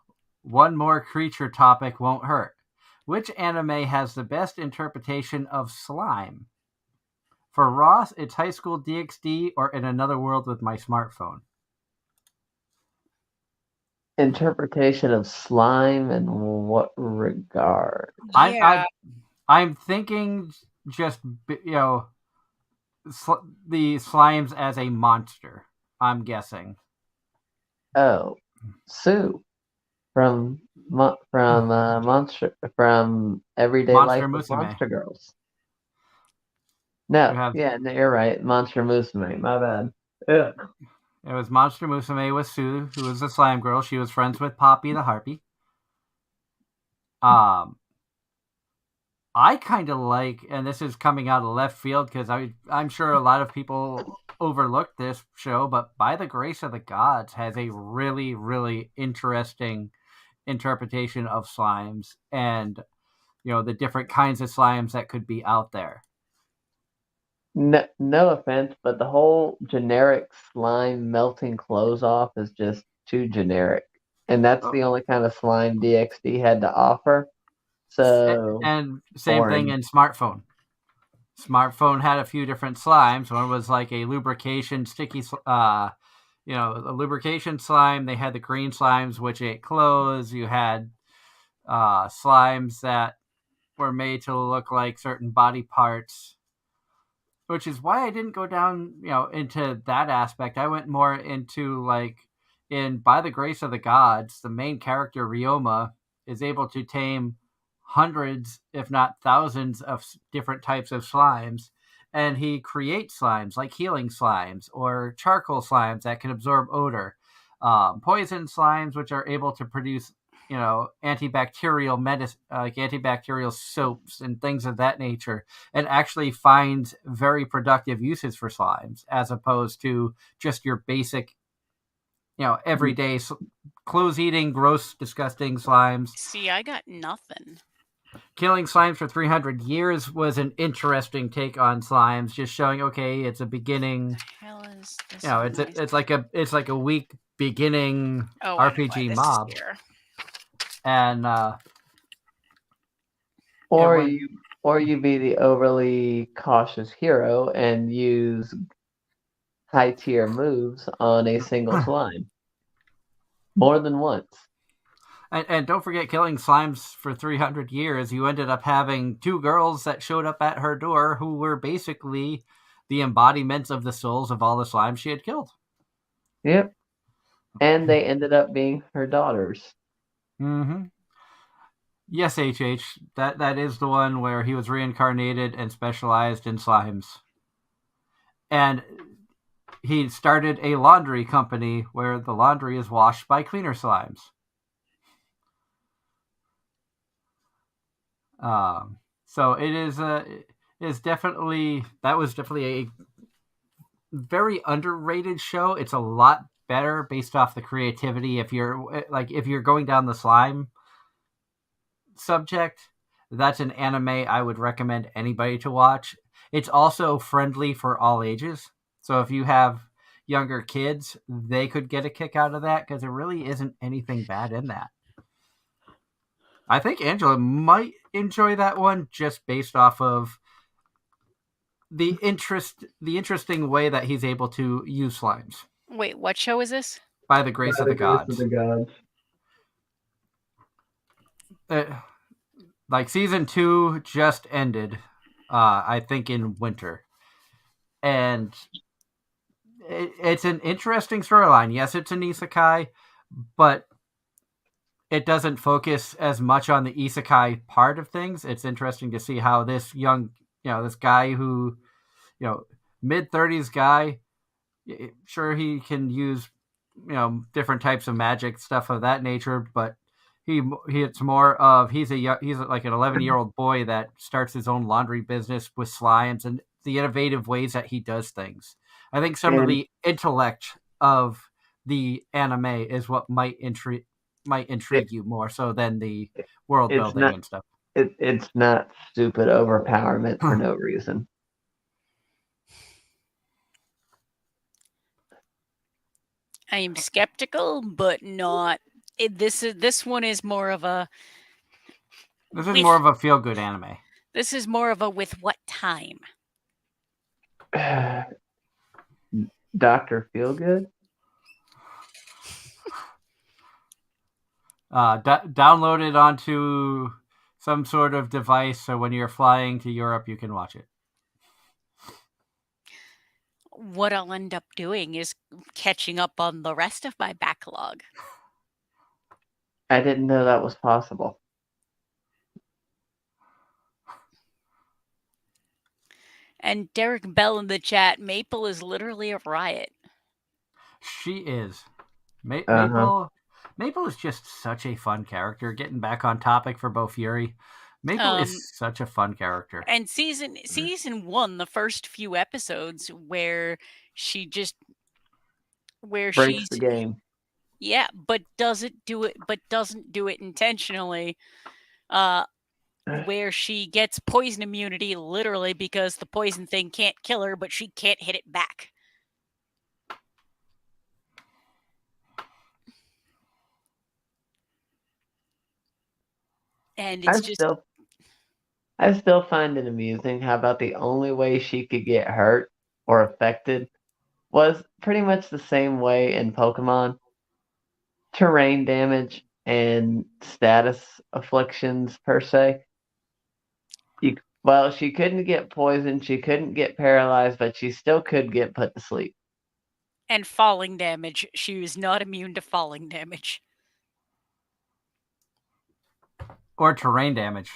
S1: one more creature topic won't hurt. Which anime has the best interpretation of slime? For Ross, it's High School DxD or In Another World with My Smartphone.
S2: Interpretation of slime in what regard?
S3: Yeah.
S1: I'm thinking just the slimes as a monster. I'm guessing.
S2: Oh, Sue from Monster from Everyday
S1: Monster
S2: Life of
S1: Musume.
S2: Monster Girls. No,
S1: have-
S2: yeah, no, you're right. Monster Musume. My bad. Yeah.
S1: It was Monster Musume with Sue, who was a slime girl. She was friends with Poppy the Harpy. I kind of like, and this is coming out of left field because I'm sure a lot of people overlooked this show, but By the Grace of the Gods has a really, really interesting interpretation of slimes and, the different kinds of slimes that could be out there.
S2: No offense, but the whole generic slime melting clothes off is just too generic. And that's the only kind of slime DxD had to offer. So
S1: and same
S2: boring.
S1: thing in Smartphone. Smartphone had a few different slimes. One was like a lubrication sticky, a lubrication slime. They had the green slimes, which ate clothes. You had slimes that were made to look like certain body parts, which is why I didn't go down, into that aspect. I went more into in By the Grace of the Gods, the main character Ryoma is able to tame hundreds, if not thousands, of different types of slimes, and he creates slimes like healing slimes or charcoal slimes that can absorb odor, poison slimes which are able to produce antibacterial medicine, like antibacterial soaps and things of that nature, and actually finds very productive uses for slimes as opposed to just your basic, everyday clothes eating, gross, disgusting slimes.
S3: See, I got nothing.
S1: Killing Slimes for 300 Years was an interesting take on slimes, just showing, okay, it's a beginning. It's like a weak beginning RPG mob. And
S2: or you be the overly cautious hero and use high tier moves on a single slime more than once.
S1: And don't forget, killing slimes for 300 years, you ended up having two girls that showed up at her door who were basically the embodiments of the souls of all the slimes she had killed.
S2: Yep. And they ended up being her daughters.
S1: Mm-hmm. Yes, HH. That is the one where he was reincarnated and specialized in slimes. And he started a laundry company where the laundry is washed by cleaner slimes. So it was definitely a very underrated show. It's a lot better based off the creativity. If you're going down the slime subject, that's an anime I would recommend anybody to watch. It's also friendly for all ages. So if you have younger kids, they could get a kick out of that because there really isn't anything bad in that. I think Angela might enjoy that one just based off of the interesting way that he's able to use slimes.
S3: Wait, what show is this?
S1: By the Grace of the Gods. Like season 2 just ended. I think in winter, and it's an interesting storyline. Yes, it's an isekai, but it doesn't focus as much on the isekai part of things. It's interesting to see how this young, this guy who, mid-30s guy, sure he can use, different types of magic stuff of that nature, but he it's more of he's like an 11-year-old boy that starts his own laundry business with slimes and the innovative ways that he does things. I think some of
S2: And
S1: the intellect of the anime is what might
S2: it,
S1: intrigue you more so than the world
S2: it's
S1: building
S2: not
S1: and stuff.
S2: it's not stupid overpowerment for no reason.
S3: I am skeptical, but not. This one is more of a
S1: This is
S3: with.
S1: more of a feel-good anime.
S3: This is more of a with what time.
S2: Dr. Feelgood?
S1: Download it onto some sort of device so when you're flying to Europe, you can watch it.
S3: What I'll end up doing is catching up on the rest of my backlog.
S2: I didn't know that was possible.
S3: And Derek Bell in the chat, Maple is literally a riot.
S1: She is.
S2: Uh-huh.
S1: Maple is just such a fun character. Getting back on topic for Bofuri, Maple is such a fun character.
S3: And season 1, the first few episodes where she just
S2: Breaks the game.
S3: Yeah, but doesn't do it intentionally. Where she gets poison immunity literally because the poison thing can't kill her, but she can't hit it back. And it's
S2: I still find it amusing how about the only way she could get hurt or affected was pretty much the same way in Pokemon. Terrain damage and status afflictions per se. Well, she couldn't get poisoned, she couldn't get paralyzed, but she still could get put to sleep.
S3: And falling damage. She was not immune to falling damage.
S1: Or terrain damage.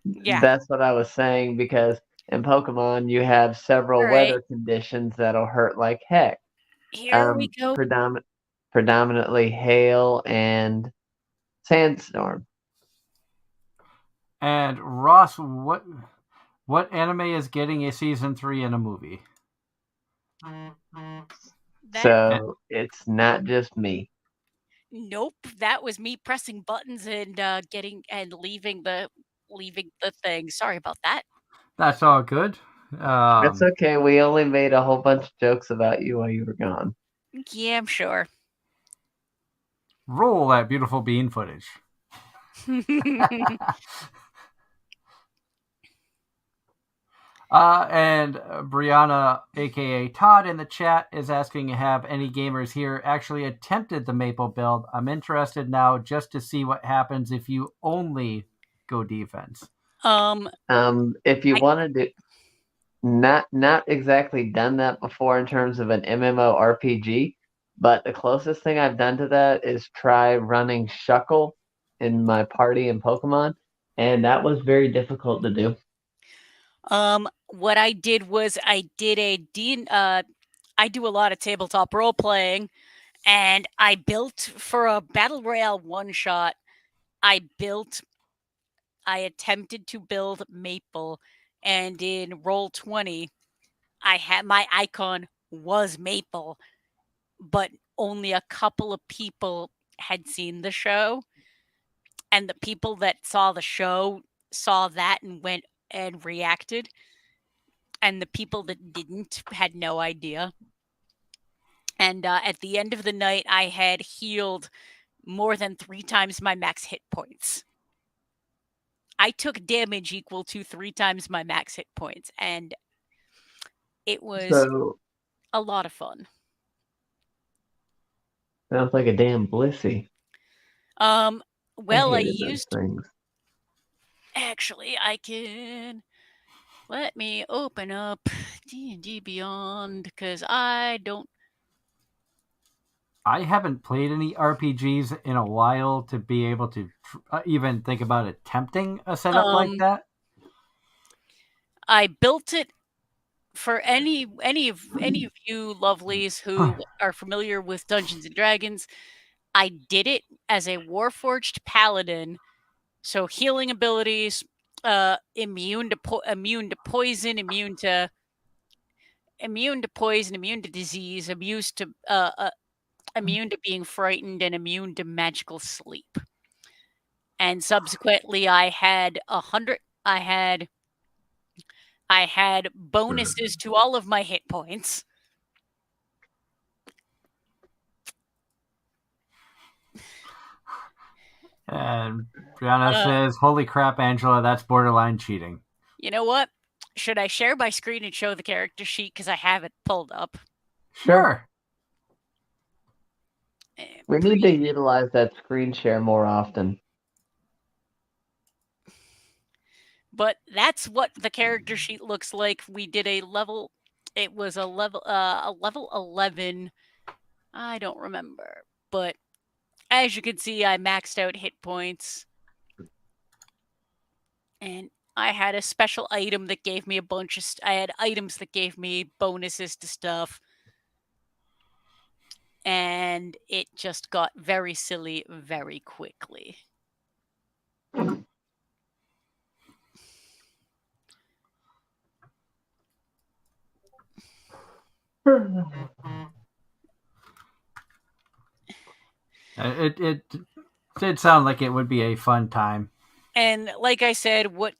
S3: Yeah.
S2: That's what I was saying because in Pokemon you have several weather conditions that'll hurt like heck.
S3: Here we go.
S2: Predominantly hail and sandstorm.
S1: And Ross, what anime is getting a season 3 in a movie?
S2: So it's not just me.
S3: Nope, that was me pressing buttons and leaving the thing. Sorry about that.
S1: That's all good.
S2: It's okay. We only made a whole bunch of jokes about you while you were gone.
S3: Yeah, I'm sure.
S1: Roll that beautiful bean footage. And Brianna, aka Todd, in the chat is asking, have any gamers here actually attempted the Maple build? I'm interested now just to see what happens if you only go defense.
S2: If you wanted to, not exactly done that before in terms of an MMORPG, but the closest thing I've done to that is try running Shuckle in my party in Pokemon, and that was very difficult to do.
S3: What I did was I do a lot of tabletop role playing, and I built for a battle royale one shot. I attempted to build Maple, and in Roll20, I had my icon was Maple, but only a couple of people had seen the show, and the people that saw the show saw that and went and reacted, and the people that didn't had no idea. And at the end of the night, I had healed more than 3 times my max hit points. I took damage equal to 3 times my max hit points, and it was a lot of fun.
S2: Sounds like a damn blissy.
S3: Well, I
S2: hated
S3: used
S2: those things.
S3: actually I can Let me open up D&D Beyond because I don't.
S1: I haven't played any RPGs in a while to be able to even think about attempting a setup like that.
S3: I built it for any of you lovelies who are familiar with Dungeons and Dragons. I did it as a Warforged Paladin, so healing abilities, immune to poison, immune to poison, immune to disease, immune to being frightened, and immune to magical sleep. And subsequently, I had bonuses to all of my hit points.
S1: And Brianna says, "Holy crap, Angela, that's borderline cheating."
S3: You know what? Should I share my screen and show the character sheet because I have it pulled up?
S1: Sure.
S2: We need to utilize that screen share more often.
S3: But that's what the character sheet looks like. We did a level. It was a level 11. I don't remember, but as you can see, I maxed out hit points, and I had a special item that gave me a bunch of. I had items that gave me bonuses to stuff, and it just got very silly very quickly.
S1: It did sound like it would be a fun time.
S3: And like I said, what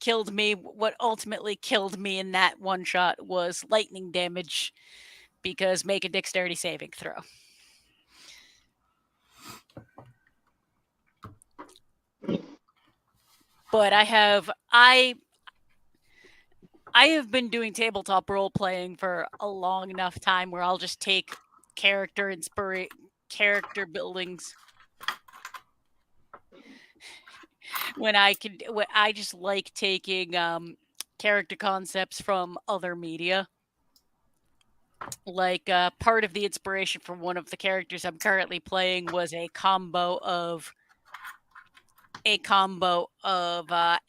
S3: ultimately killed me in that one shot was lightning damage, because make a dexterity saving throw. But I have been doing tabletop role playing for a long enough time where I'll just take character buildings when I just like taking character concepts from other media. Like part of the inspiration for one of the characters I'm currently playing was a combo of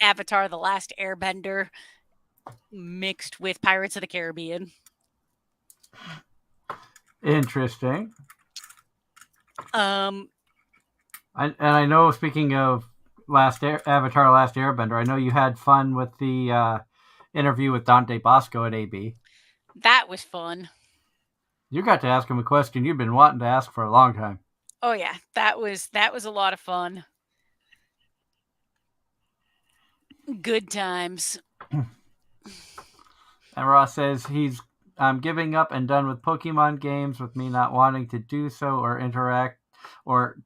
S3: Avatar: The Last Airbender mixed with Pirates of the Caribbean.
S1: Interesting.
S3: I
S1: know, speaking of Avatar: Last Airbender, I know you had fun with the interview with Dante Bosco at AB.
S3: That was fun.
S1: You got to ask him a question you've been wanting to ask for a long time.
S3: Oh yeah, that was a lot of fun. Good times.
S1: And Ross says I'm giving up and done with Pokemon games, with me not wanting to do so or interact or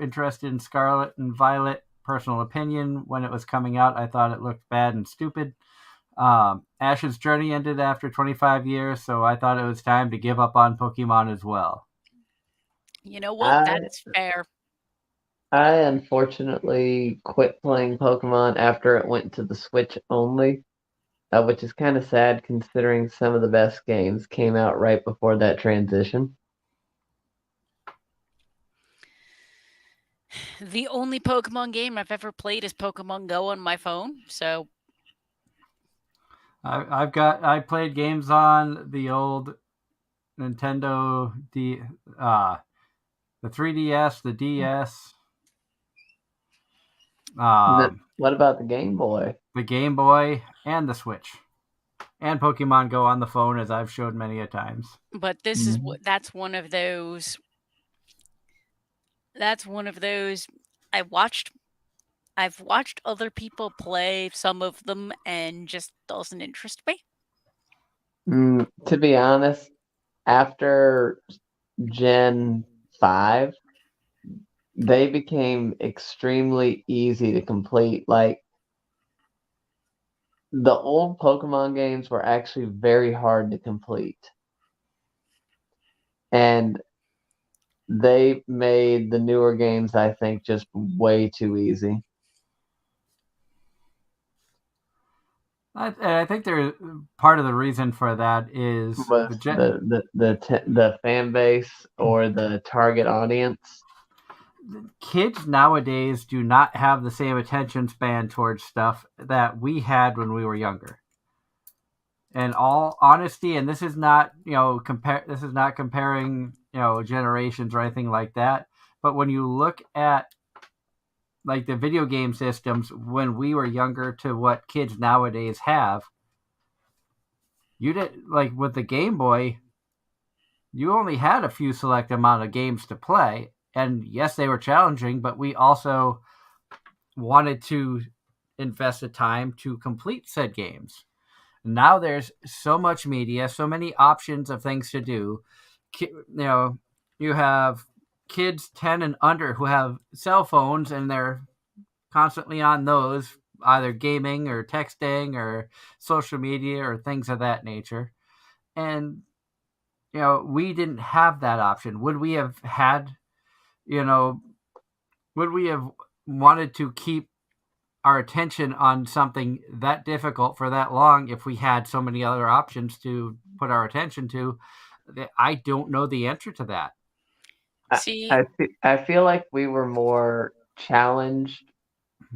S1: interested in Scarlet and Violet. Personal opinion, when it was coming out, I thought it looked bad and stupid. Ash's journey ended after 25 years, so I thought it was time to give up on Pokemon as well.
S3: You know what? That is fair.
S2: I unfortunately quit playing Pokemon after it went to the Switch only, which is kind of sad considering some of the best games came out right before that transition.
S3: The only Pokemon game I've ever played is Pokemon Go on my phone, so
S1: I played games on the old Nintendo, the 3DS, the DS.
S2: What about the Game Boy?
S1: The Game Boy and the Switch, and Pokemon Go on the phone, as I've showed many a times.
S3: But this is that's one of those. That's one of those. I've watched other people play some of them, and just doesn't interest me.
S2: To be honest, after Gen 5, they became extremely easy to complete. Like, the old Pokemon games were actually very hard to complete. And they made the newer games, I think, just way too easy.
S1: I think part of the reason for that is
S2: With the fan base or the target audience.
S1: kids nowadays do not have the same attention span towards stuff that we had when we were younger. In all honesty, and this is not this is not comparing generations or anything like that. But when you look at like the video game systems when we were younger to what kids nowadays have, you did like with the Game Boy, you only had a few select amount of games to play, and yes, they were challenging, but we also wanted to invest the time to complete said games. Now there's so much media, so many options of things to do. You have kids 10 and under who have cell phones and they're constantly on those, either gaming or texting or social media or things of that nature. And we didn't have that option. Would we have had, you know, would we have wanted to keep our attention on something that difficult for that long if we had so many other options to put our attention to? I don't know the answer to that.
S3: See,
S2: I feel like we were more challenged.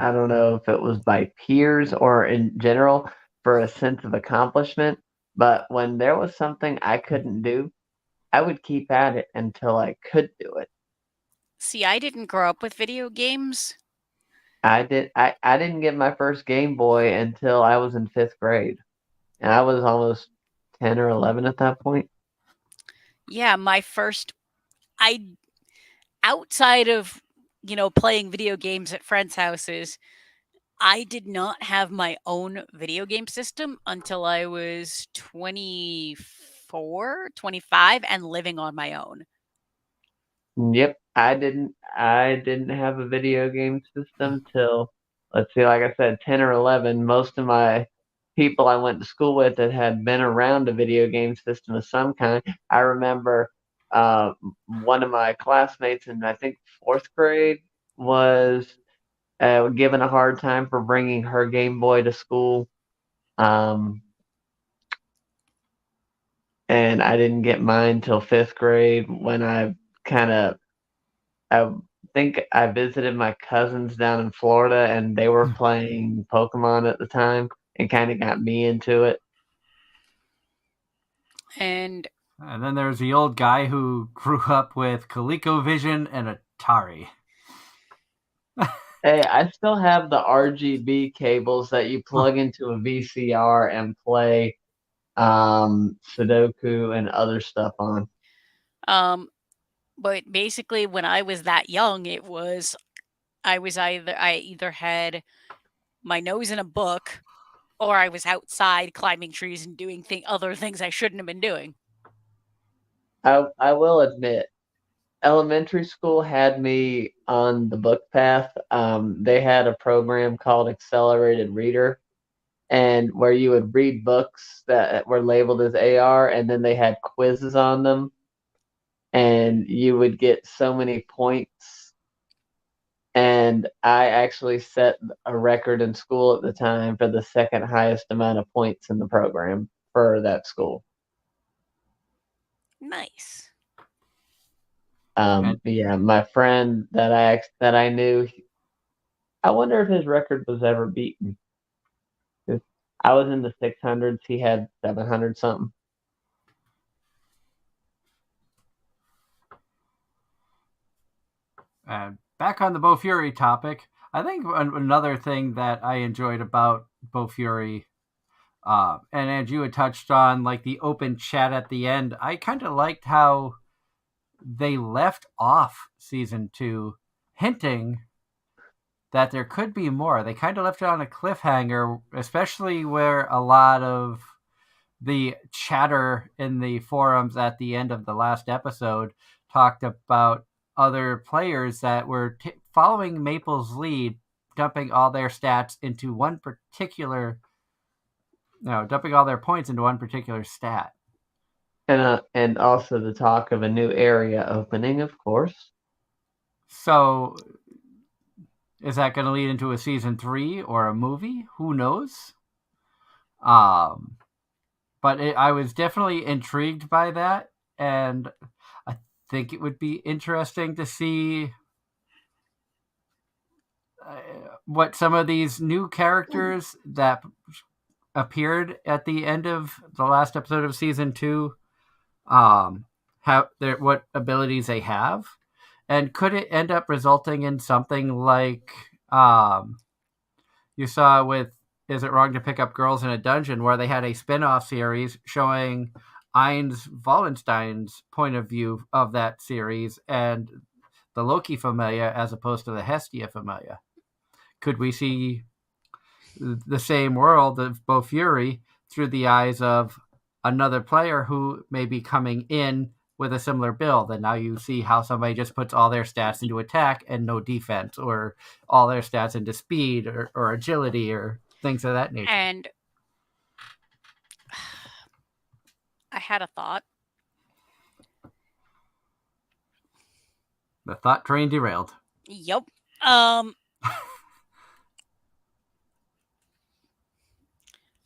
S2: I don't know if it was by peers or in general for a sense of accomplishment, but when there was something I couldn't do, I would keep at it until I could do it.
S3: I didn't grow up with video games.
S2: I didn't get my first Game Boy until I was in 5th grade. And I was almost 10 or 11 at that point.
S3: Yeah, my first I outside of, playing video games at friends' houses, I did not have my own video game system until I was 24, 25 and living on my own.
S2: Yep, I didn't have a video game system till, let's see, like I said, 10 or 11. Most of my people I went to school with that had been around a video game system of some kind. I remember one of my classmates in, I think, 4th grade was given a hard time for bringing her Game Boy to school. Um, and I didn't get mine till 5th grade when I think I visited my cousins down in Florida and they were playing Pokemon at the time and kind of got me into it.
S3: And
S1: then there's the old guy who grew up with ColecoVision and Atari.
S2: Hey, I still have the RGB cables that you plug into a VCR and play Sudoku and other stuff on.
S3: But basically when I was that young, I either had my nose in a book or I was outside climbing trees and doing other things I shouldn't have been doing.
S2: I will admit, elementary school had me on the book path. They had a program called Accelerated Reader, and where you would read books that were labeled as AR, and then they had quizzes on them, and you would get so many points. And I actually set a record in school at the time for the second highest amount of points in the program for that school.
S3: Nice.
S2: Yeah, my friend that I knew, I wonder if his record was ever beaten. I was in the 600s. He had 700 something.
S1: Back on the Bofuri topic, I think another thing that I enjoyed about Bofuri, and as you had touched on, like the open chat at the end, I kind of liked how they left off season 2, hinting that there could be more. They kind of left it on a cliffhanger, especially where a lot of the chatter in the forums at the end of the last episode talked about other players that were following Maple's lead, dumping all their stats into one particular, dumping all their points into one particular stat.
S2: And also the talk of a new area opening, of course.
S1: So, is that going to lead into a season 3 or a movie? Who knows? Um, but I was definitely intrigued by that, and I think it would be interesting to see what some of these new characters that appeared at the end of the last episode of season 2 have what abilities they have, and could it end up resulting in something like you saw with Is It Wrong to Pick Up Girls in a Dungeon, where they had a spin-off series showing Ainz Wallenstein's point of view of that series and the Loki Familia as opposed to the Hestia Familia? Could we see the same world of Bofuri through the eyes of another player who may be coming in with a similar build? And now you see how somebody just puts all their stats into attack and no defense, or all their stats into speed or agility or things of that nature.
S3: And I had a thought.
S1: The thought train derailed.
S3: Yep.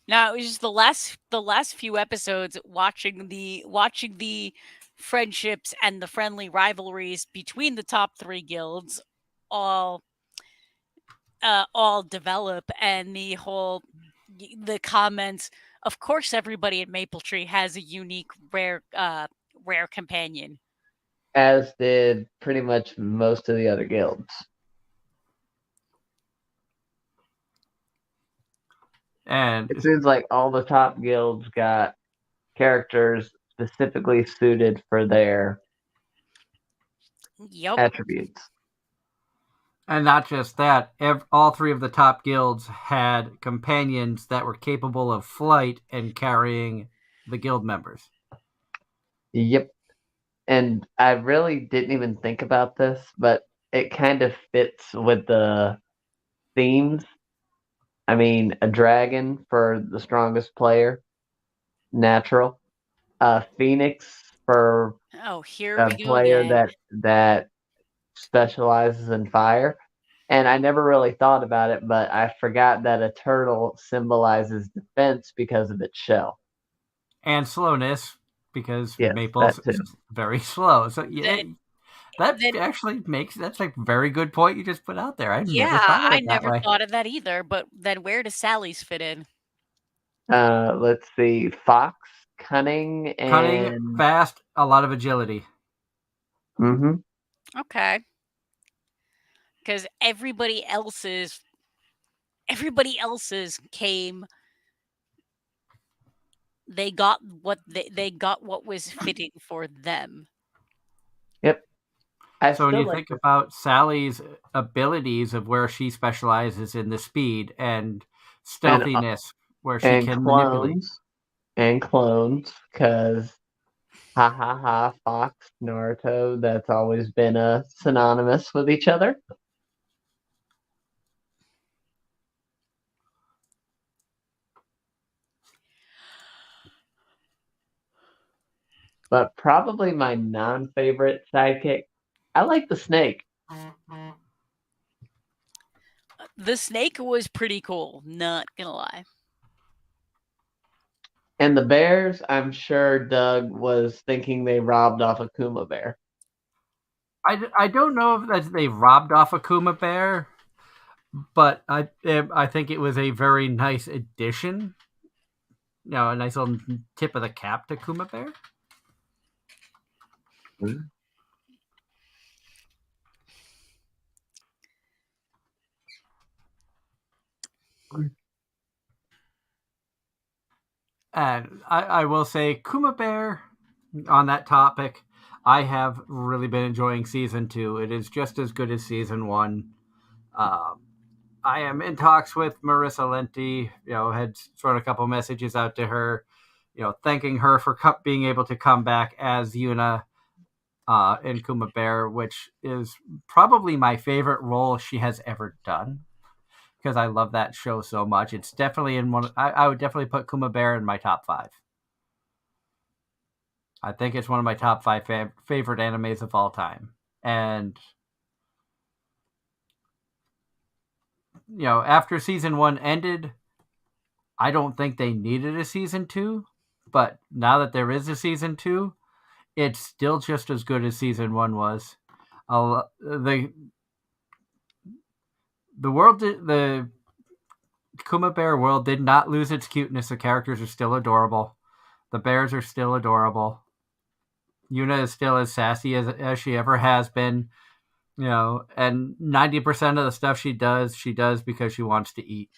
S3: Now it was just the last few episodes watching the friendships and the friendly rivalries between the top 3 guilds all develop, and the comments. Of course, everybody at Maple Tree has a unique rare companion.
S2: As did pretty much most of the other guilds.
S1: And
S2: it seems like all the top guilds got characters specifically suited for their attributes.
S1: And not just that, all 3 of the top guilds had companions that were capable of flight and carrying the guild members.
S2: Yep. And I really didn't even think about this, but it kind of fits with the themes. I mean, a dragon for the strongest player, natural. Phoenix for a player that specializes in fire. And I never really thought about it, but I forgot that a turtle symbolizes defense because of its shell.
S1: And slowness, because Maple's very slow. So yeah, that actually that's a very good point you just put out there. I never thought of it that way.
S3: I never thought of that either, but then where does Sally's fit in?
S2: Let's see. Fox, cunning,
S1: fast, a lot of agility.
S2: Mm-hmm.
S3: Okay. Because everybody else's came. They got what was fitting for them.
S2: Yep.
S1: So when you think about Sally's abilities of where she specializes in the speed and stealthiness, where she can manipulate.
S2: And clones, because Fox, Naruto, that's always been synonymous with each other. But probably my non-favorite sidekick, I like the snake.
S3: The snake was pretty cool, not gonna lie.
S2: And the bears, I'm sure Doug was thinking they robbed off a Kuma bear.
S1: I don't know if they robbed off a Kuma bear, but I think it was a very nice addition. You know, a nice little tip of the cap to Kuma Bear.
S2: Mm-hmm.
S1: And I will say, Kuma Bear, on that topic, I have really been enjoying season 2. It is just as good as season 1. I am in talks with Marissa Lenti. You know, had thrown a couple messages out to her, you know, thanking her for being able to come back as Yuna in Kuma Bear, which is probably my favorite role she has ever done, because I love that show so much. It's definitely in one. I would definitely put Kuma Bear in my top 5. I think it's one of my top 5 favorite animes of all time. And you know, after season 1 ended, I don't think they needed a season 2, but now that there is a season 2, it's still just as good as season 1 was. The Kuma Bear world did not lose its cuteness. The characters are still adorable. The bears are still adorable. Yuna is still as sassy as she ever has been, and 90% of the stuff she does because she wants to eat.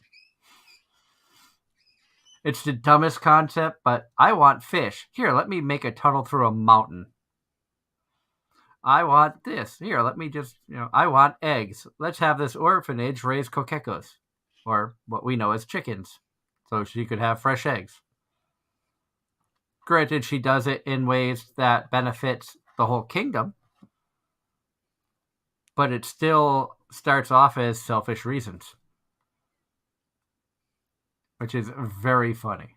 S1: It's the dumbest concept, but I want fish. Here, let me make a tunnel through a mountain. I want this. Here, let me just, I want eggs. Let's have this orphanage raise kokekos, or what we know as chickens, so she could have fresh eggs. Granted, she does it in ways that benefits the whole kingdom, but it still starts off as selfish reasons, which is very funny.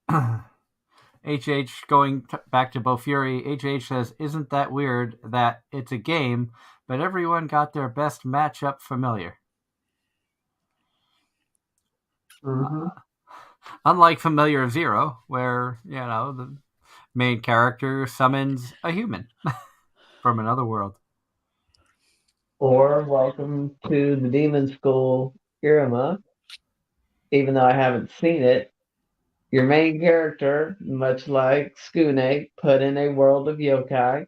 S1: HH going back to Bofuri, HH says, "Isn't that weird that it's a game, but everyone got their best matchup familiar?"
S2: Mm-hmm.
S1: Unlike Familiar Zero, where, the main character summons a human from another world.
S2: Or Welcome to the Demon School Iruma. Even though I haven't seen it, your main character, much like Skune, put in a world of yokai,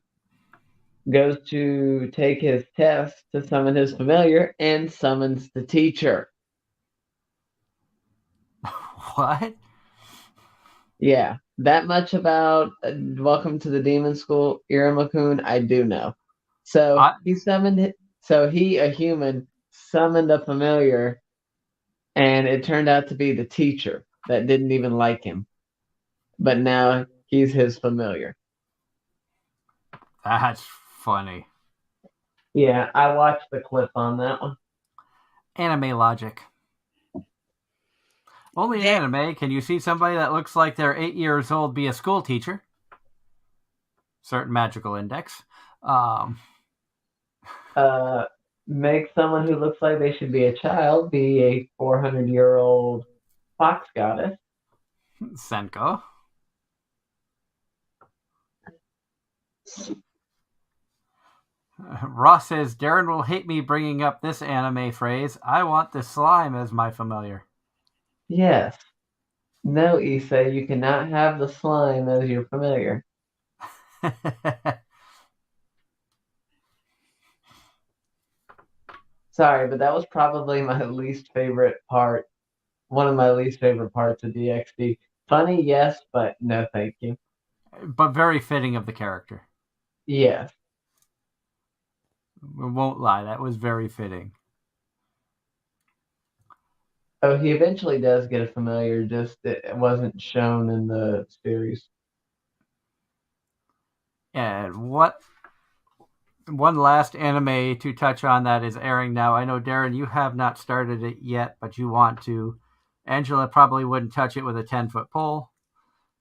S2: goes to take his test to summon his familiar, and summons the teacher.
S1: What?
S2: Yeah, that much about Welcome to the Demon School Iruma-kun I do know. So he summoned. So he, a human, summoned a familiar, and it turned out to be the teacher that didn't even like him. But now he's his familiar.
S1: That's funny.
S2: Yeah, I watched the clip on that one.
S1: Anime logic. Only in anime can you see somebody that looks like they're 8 years old be a school teacher. Certain magical index.
S2: Make someone who looks like they should be a child be a 400-year-old fox goddess.
S1: Senko. Ross says, "Darren will hate me bringing up this anime phrase. I want the slime as my familiar."
S2: Yes. No, Issa, you cannot have the slime as your familiar. Sorry, but that was probably my least favorite part. One of my least favorite parts of DxD. Funny, yes, but no thank you.
S1: But very fitting of the character.
S2: Yes.
S1: I won't lie, that was very fitting.
S2: Oh, he eventually does get a familiar, just it wasn't shown in the series.
S1: And what one last anime to touch on that is airing now. I know, Darren, you have not started it yet, but you want to. Angela probably wouldn't touch it with a 10-foot pole.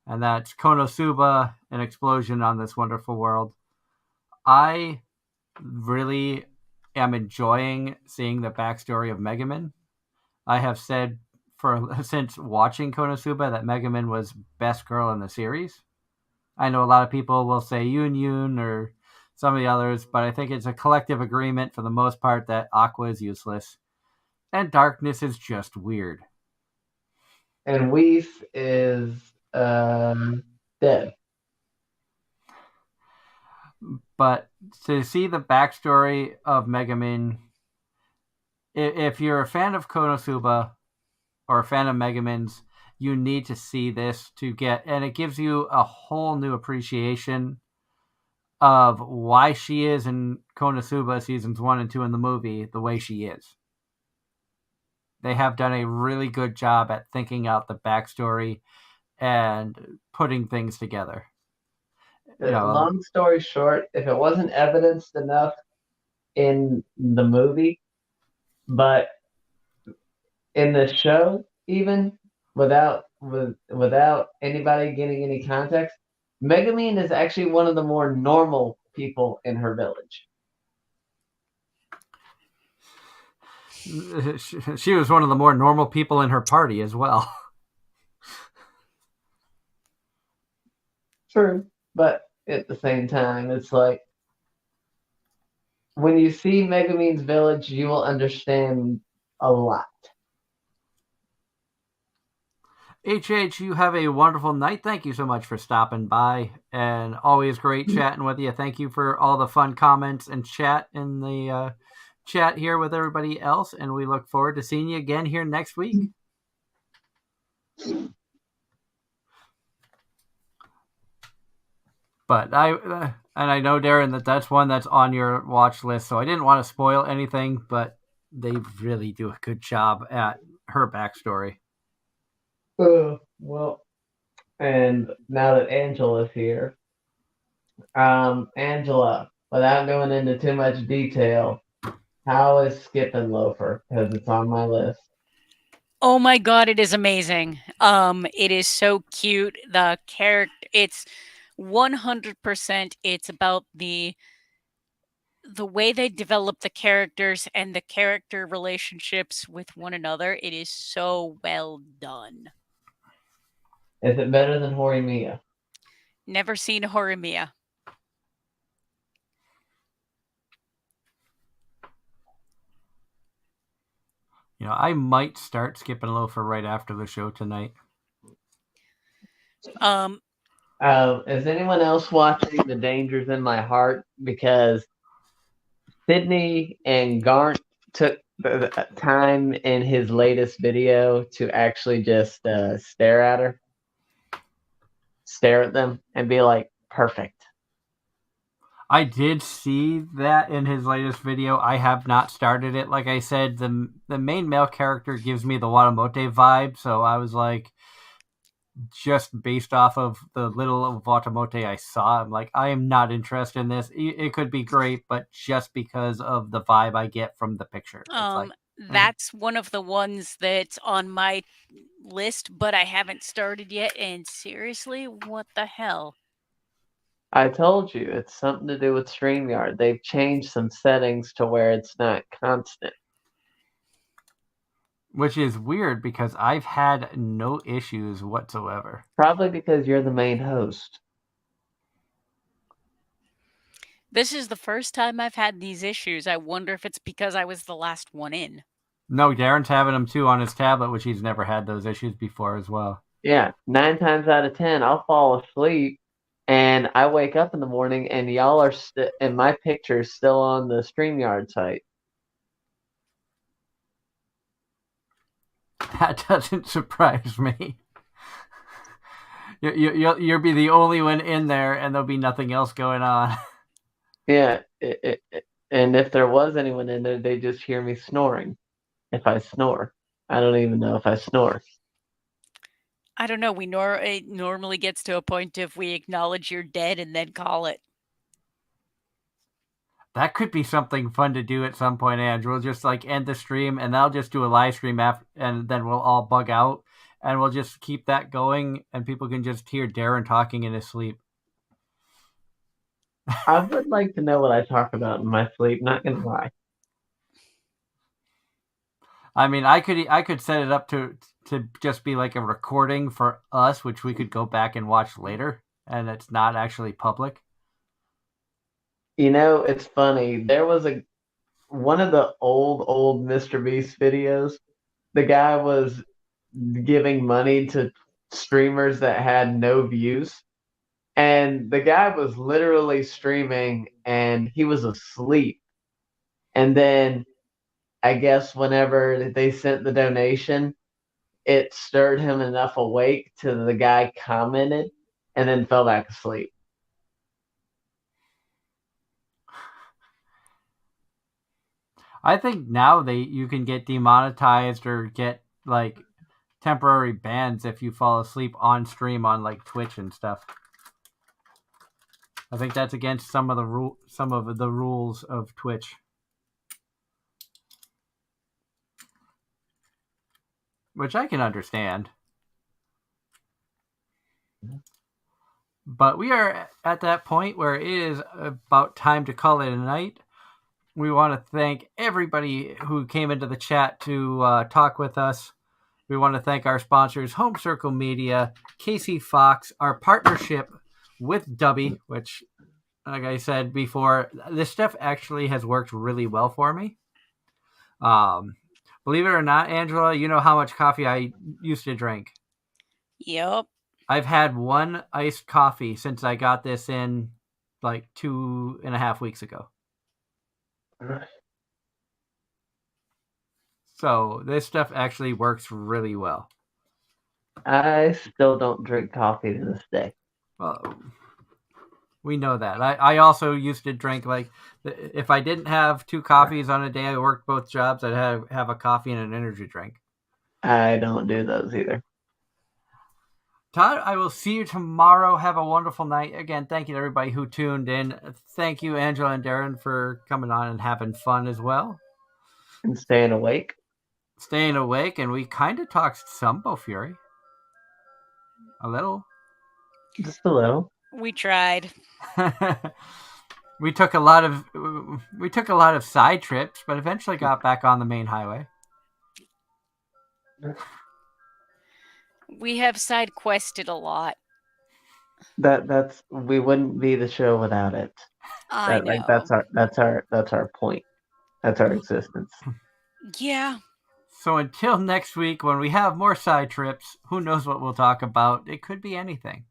S1: And that's Konosuba, An Explosion on This Wonderful World. I really am enjoying seeing the backstory of Megumin. I have said since watching Konosuba that Megumin was best girl in the series. I know a lot of people will say Yun Yun or some of the others, but I think it's a collective agreement for the most part that Aqua is useless. And Darkness is just weird.
S2: And Whis is dead.
S1: But to see the backstory of Megumin, if you're a fan of Konosuba or a fan of Megumin's, you need to see this to get, and it gives you a whole new appreciation of why she is in Konosuba seasons 1 and 2 in the movie the way she is. They have done a really good job at thinking out the backstory and putting things together.
S2: Long story short, if it wasn't evidenced enough in the movie, but in the show, even without anybody getting any context, Megumin is actually one of the more normal people in her village.
S1: She was one of the more normal people in her party as well.
S2: True, but at the same time, it's like when you see Megumin's village, you will understand a lot.
S1: HH, you have a wonderful night. Thank you so much for stopping by, and always great chatting with you. Thank you for all the fun comments and chat in the chat here with everybody else, and we look forward to seeing you again here next week. But I know, Darren, that's one that's on your watch list, so I didn't want to spoil anything, but they really do a good job at her backstory.
S2: Well, and now that Angela's here, Angela, without going into too much detail, how is Skippin' Loafer? Because it's on my list.
S3: Oh my god, it is amazing. It is so cute. The character, it's 100%. It's about the way they develop the characters and the character relationships with one another. It is so well done.
S2: Is it better than Horimiya?
S3: Never seen Horimiya.
S1: You know, I might start Skipping Loafer right after the show tonight.
S2: Is anyone else watching The Dangers in My Heart? Because Sydney and Garnt took the time in his latest video to actually just stare at them, and be like, perfect.
S1: I did see that in his latest video. I have not started it. Like I said, the main male character gives me the Watamote vibe, so I was like, just based off of the little of Watamote I saw, I'm like, I am not interested in this. It could be great, but just because of the vibe I get from the picture.
S3: That's one of the ones that's on my list, but I haven't started yet. And seriously, what the hell?
S2: I told you, it's something to do with StreamYard. They've changed some settings to where it's not constant.
S1: Which is weird because I've had no issues whatsoever.
S2: Probably because you're the main host.
S3: This is the first time I've had these issues. I wonder if it's because I was the last one in.
S1: No, Darren's having them too on his tablet, which he's never had those issues before as well.
S2: Yeah, 9 times out of 10, I'll fall asleep and I wake up in the morning and y'all are and my picture's still on the StreamYard site.
S1: That doesn't surprise me. You'll be the only one in there, and there'll be nothing else going on.
S2: Yeah, and if there was anyone in there, they just hear me snoring. If I snore, I don't even know if I snore.
S3: I don't know. It normally gets to a point if we acknowledge you're dead and then call it.
S1: That could be something fun to do at some point, Andrew. We'll just like end the stream, and I'll just do a live stream after, and then we'll all bug out, and we'll just keep that going, and people can just hear Darren talking in his sleep.
S2: I would like to know what I talk about in my sleep. Not gonna lie.
S1: I mean, I could set it up to just be like a recording for us, which we could go back and watch later, and it's not actually public.
S2: You know, it's funny. There was one of the old Mr. Beast videos. The guy was giving money to streamers that had no views. And the guy was literally streaming and he was asleep. And then I guess whenever they sent the donation, it stirred him enough awake to the guy commented and then fell back asleep.
S1: I think now you can get demonetized or get like temporary bans if you fall asleep on stream on like Twitch and stuff. I think that's against some of the rules of Twitch. Which I can understand. But we are at that point where it is about time to call it a night. we want to thank everybody who came into the chat to talk with us. We want to thank our sponsors, Home Circle Media, Casey Fox, our partnership with Dubby, which, like I said before, this stuff actually has worked really well for me. Believe it or not, Angela, you know how much coffee I used to drink.
S3: Yep.
S1: I've had one iced coffee since I got this in like 2.5 weeks ago. So this stuff actually works really well.
S2: I still don't drink coffee to this day.
S1: Well, we know that. I also used to drink, like, if I didn't have 2 coffees on a day, I worked both jobs, I'd have a coffee and an energy drink.
S2: I don't do those either.
S1: Todd, I will see you tomorrow. Have a wonderful night. Again, thank you to everybody who tuned in. Thank you, Angela and Darren, for coming on and having fun as well.
S2: And staying awake.
S1: Staying awake, and we kind of talked some Bofuri. A little.
S2: Just a little.
S3: We tried.
S1: we took a lot of side trips, but eventually got back on the main highway.
S3: We have side quested a lot.
S2: That's we wouldn't be the show without it.
S3: I know.
S2: Like that's our point. That's our existence.
S3: Yeah.
S1: So until next week, when we have more side trips, who knows what we'll talk about? It could be anything.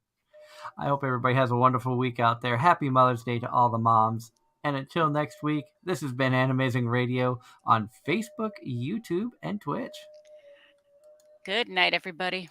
S1: I hope everybody has a wonderful week out there. Happy Mother's Day to all the moms. And until next week, this has been Anime-Zing Radio on Facebook, YouTube, and Twitch.
S3: Good night, everybody.